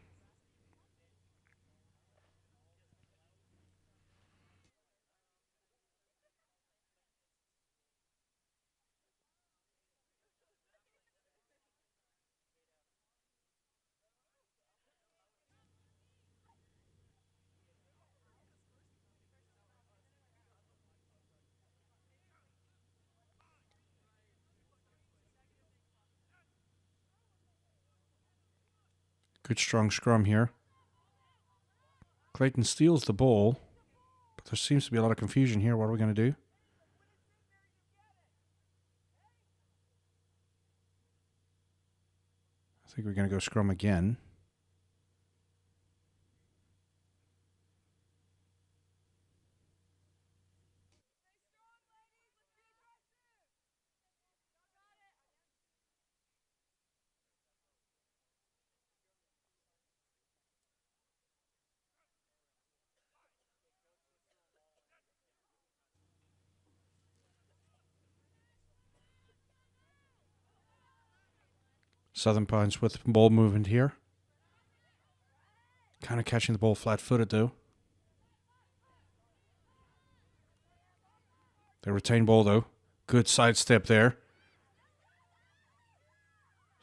Good strong scrum here. Clayton steals the ball, but there seems to be a lot of confusion here. What are we going to do? I think we're going to go scrum again. Southern Pines with ball movement here. Kind of catching the ball flat-footed, though. They retain ball, though. Good sidestep there.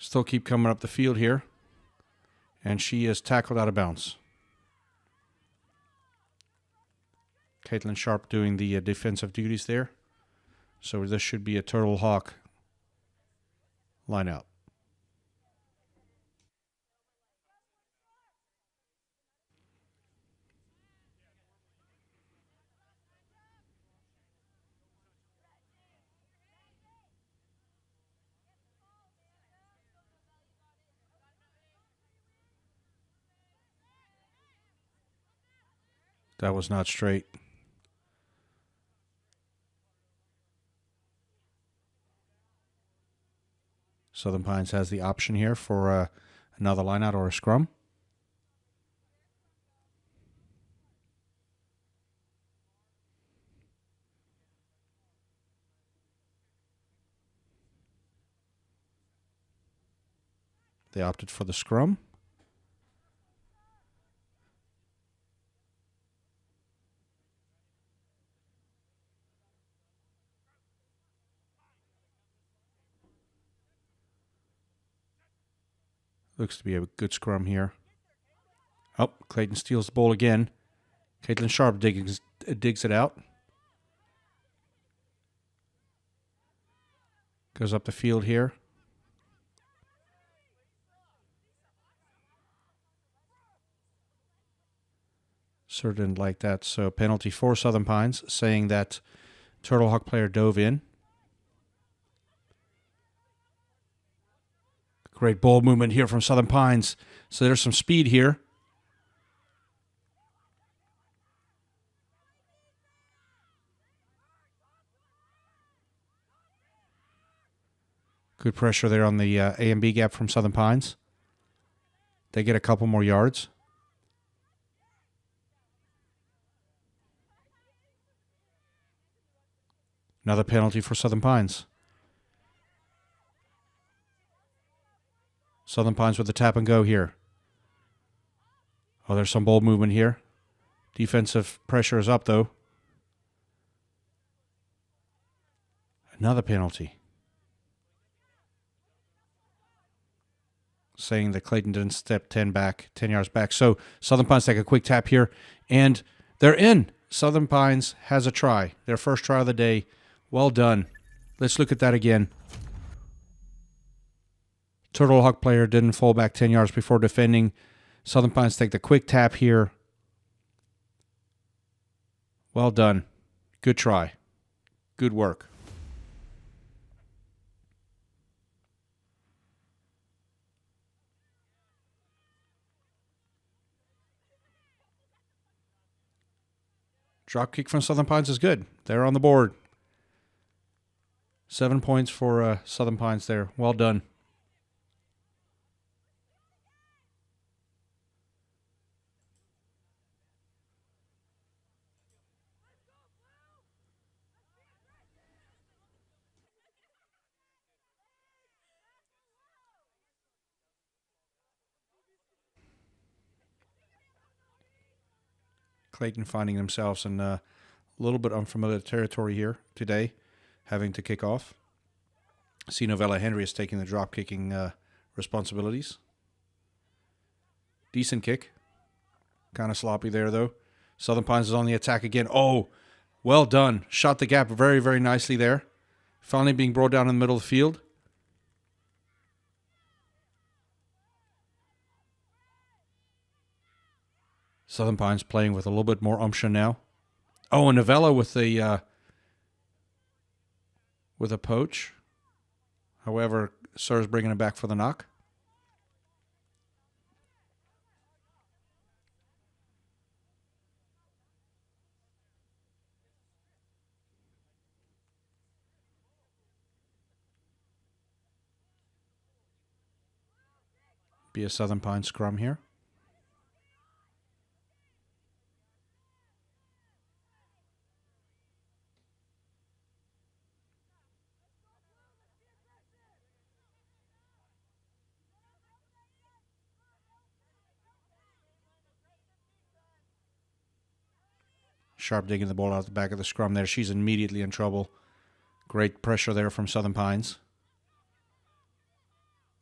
Still keep coming up the field here. And she is tackled out of bounds. Caitlin Sharp doing the defensive duties there. So this should be a Turtle Hawk line out. That was not straight. Southern Pines has the option here for another lineout or a scrum. They opted for the scrum. Looks to be a good scrum here. Oh, Clayton steals the ball again. Caitlin Sharp digs it out. Goes up the field here. Sir didn't like that, so penalty for Southern Pines, saying that Turtle Hawk player dove in. Great ball movement here from Southern Pines. So there's some speed here. Good pressure there on the A and B gap from Southern Pines. They get a couple more yards. Another penalty for Southern Pines. Southern Pines with the tap and go here. Oh, there's some ball movement here. Defensive pressure is up, though. Another penalty. Saying that Clayton didn't step 10 yards back. So Southern Pines take a quick tap here, and they're in. Southern Pines has a try. Their first try of the day. Well done. Let's look at that again. Turtle Hawk player didn't fall back 10 yards before defending. Southern Pines take the quick tap here. Well done. Good try. Good work. Drop kick from Southern Pines is good. They're on the board. 7 points for Southern Pines there. Well done. Clayton finding themselves in a little bit unfamiliar territory here today, having to kick off. See Novella Henry is taking the drop kicking responsibilities. Decent kick. Kind of sloppy there, though. Southern Pines is on the attack again. Oh, well done. Shot the gap very, very nicely there. Finally being brought down in the middle of the field. Southern Pines playing with a little bit more umption now. Oh, and Novella with a poach. However, Sir's bringing it back for the knock. Be a Southern Pines scrum here. Sharp digging the ball out the back of the scrum there. She's immediately in trouble. Great pressure there from Southern Pines.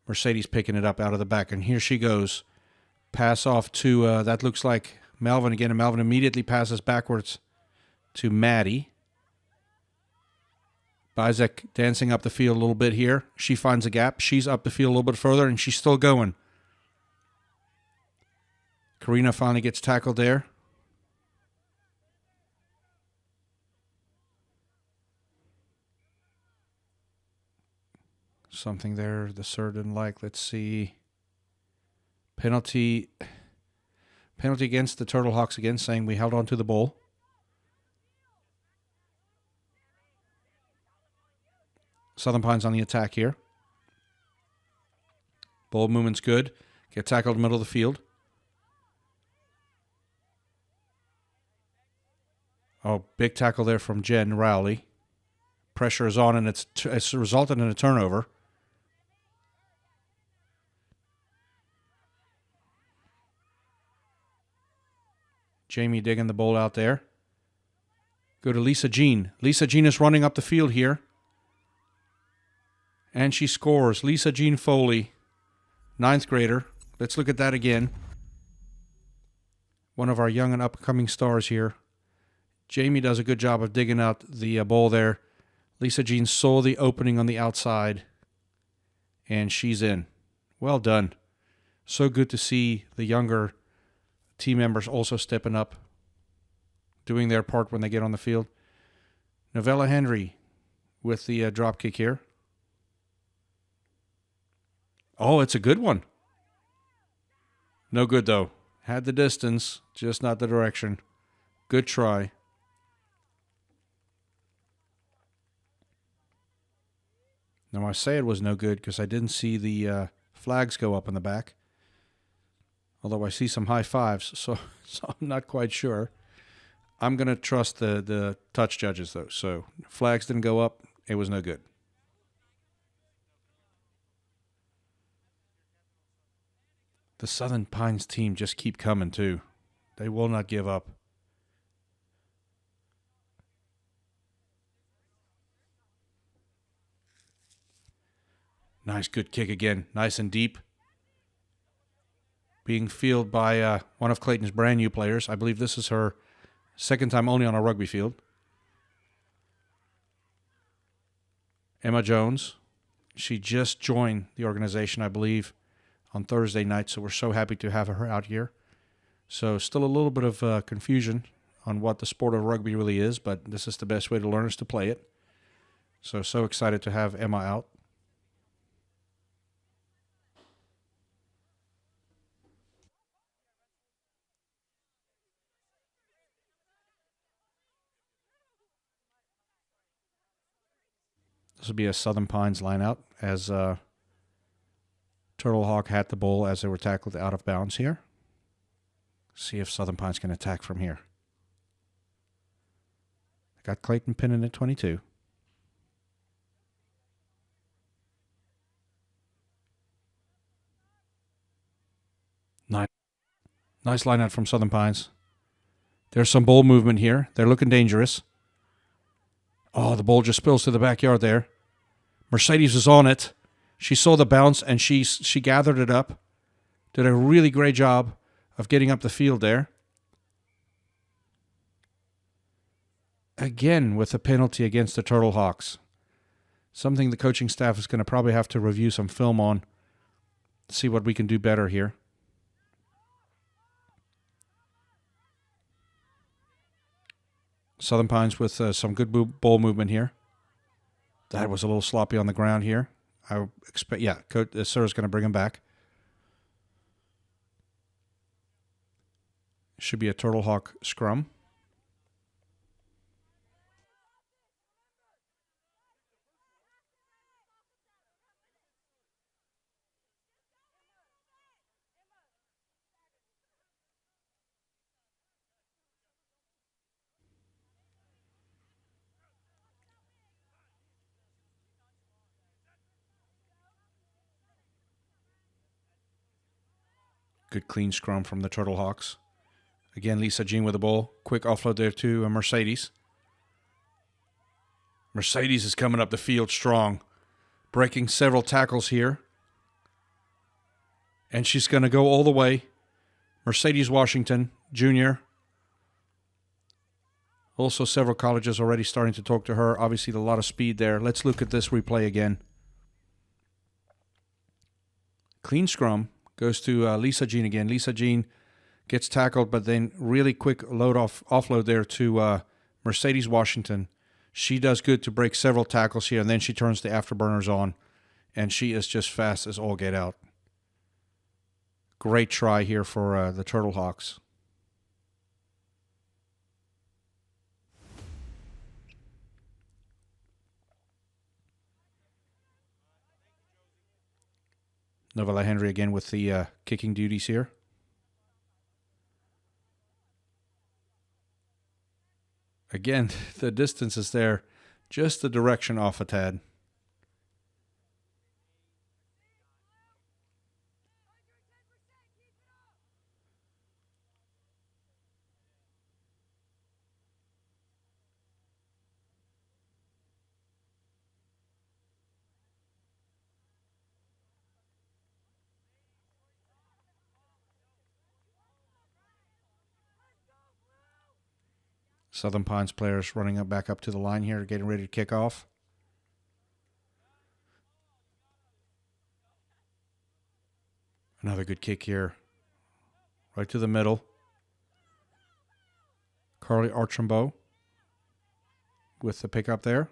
Mercedes picking it up out of the back. And here she goes. Pass off to, that looks like Melvin again. And Melvin immediately passes backwards to Maddie. Bizek dancing up the field a little bit here. She finds a gap. She's up the field a little bit further, and she's still going. Karina finally gets tackled there. Something there the sir didn't like. Let's see. Penalty against the Turtle Hawks again, saying we held on to the ball. Southern Pines on the attack here. Ball movement's good. Get tackled in the middle of the field. Oh, big tackle there from Jen Rowley. Pressure is on, and it's resulted in a turnover. Jamie digging the ball out there. Go to Lisa Jean. Lisa Jean is running up the field here. And she scores. Lisa Jean Foley, 9th grader. Let's look at that again. One of our young and upcoming stars here. Jamie does a good job of digging out the ball there. Lisa Jean saw the opening on the outside, and she's in. Well done. So good to see the younger team members also stepping up, doing their part when they get on the field. Novella Henry with the drop kick here. Oh, it's a good one. No good, though. Had the distance, just not the direction. Good try. Now, I say it was no good because I didn't see the flags go up in the back. Although I see some high fives, so I'm not quite sure. I'm going to trust the touch judges, though. So flags didn't go up. It was no good. The Southern Pines team just keep coming, too. They will not give up. Nice, good kick again. Nice and deep. Being fielded by one of Clayton's brand new players. I believe this is her second time only on a rugby field. Emma Jones. She just joined the organization, I believe, on Thursday night, so we're so happy to have her out here. So still a little bit of confusion on what the sport of rugby really is, but this is the best way to learn is to play it. So excited to have Emma out. This will be a Southern Pines line-out as Turtle Hawk had the ball as they were tackled out of bounds here. See if Southern Pines can attack from here. Got Clayton pinning at 22. Nice line out from Southern Pines. There's some ball movement here. They're looking dangerous. Oh, the ball just spills to the backyard there. Mercedes was on it. She saw the bounce, and she gathered it up. Did a really great job of getting up the field there. Again with a penalty against the Turtle Hawks. Something the coaching staff is going to probably have to review some film on. See what we can do better here. Southern Pines with some good ball movement here. That was a little sloppy on the ground here. I expect, yeah, Coach Sir is going to bring him back. Should be a Turtle Hawk scrum. Good clean scrum from the Turtle Hawks. Again, Lisa Jean with the ball. Quick offload there to Mercedes. Mercedes is coming up the field strong. Breaking several tackles here. And she's going to go all the way. Mercedes Washington, junior. Also, several colleges already starting to talk to her. Obviously, a lot of speed there. Let's look at this replay again. Clean scrum. Goes to Lisa Jean again. Lisa Jean gets tackled, but then really quick offload there to Mercedes Washington. She does good to break several tackles here, and then she turns the afterburners on, and she is just fast as all get out. Great try here for the Turtle Hawks. Novella Henry again with the kicking duties here. Again, the distance is there, just the direction off a tad. Southern Pines players running back up to the line here, getting ready to kick off. Another good kick here. Right to the middle. Carly Archambault with the pickup there.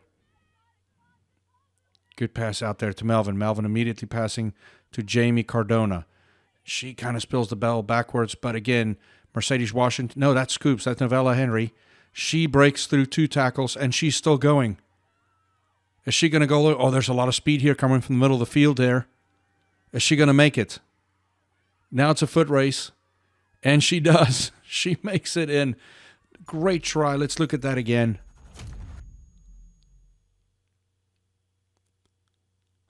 Good pass out there to Melvin. Melvin immediately passing to Jamie Cardona. She kind of spills the ball backwards, but again, Mercedes Washington. No, that's Scoops. That's Novella Henry. She breaks through 2 tackles, and she's still going. Is she going to go? Oh, there's a lot of speed here coming from the middle of the field there. Is she going to make it? Now it's a foot race, and she does. She makes it in. Great try. Let's look at that again.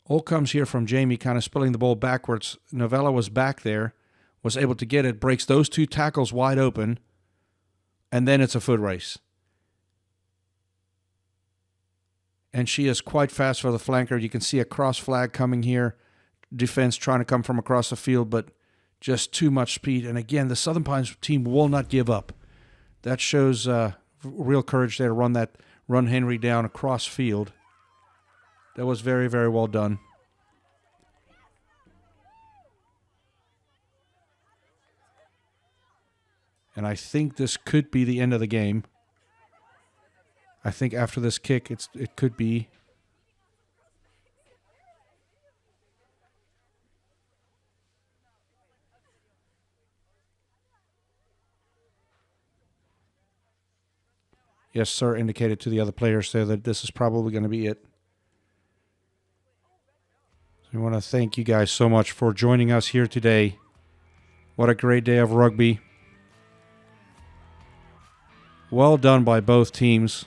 All comes here from Jamie, kind of spilling the ball backwards. Novella was back there, was able to get it, breaks those 2 tackles wide open, and then it's a foot race. And she is quite fast for the flanker. You can see a cross flag coming here. Defense trying to come from across the field, but just too much speed. And again, the Southern Pines team will not give up. That shows real courage there to run Henry down across field. That was very, very well done. And I think this could be the end of the game. I think after this kick, it could be. Yes, sir, indicated to the other players there that this is probably going to be it. So we want to thank you guys so much for joining us here today. What a great day of rugby. Well done by both teams.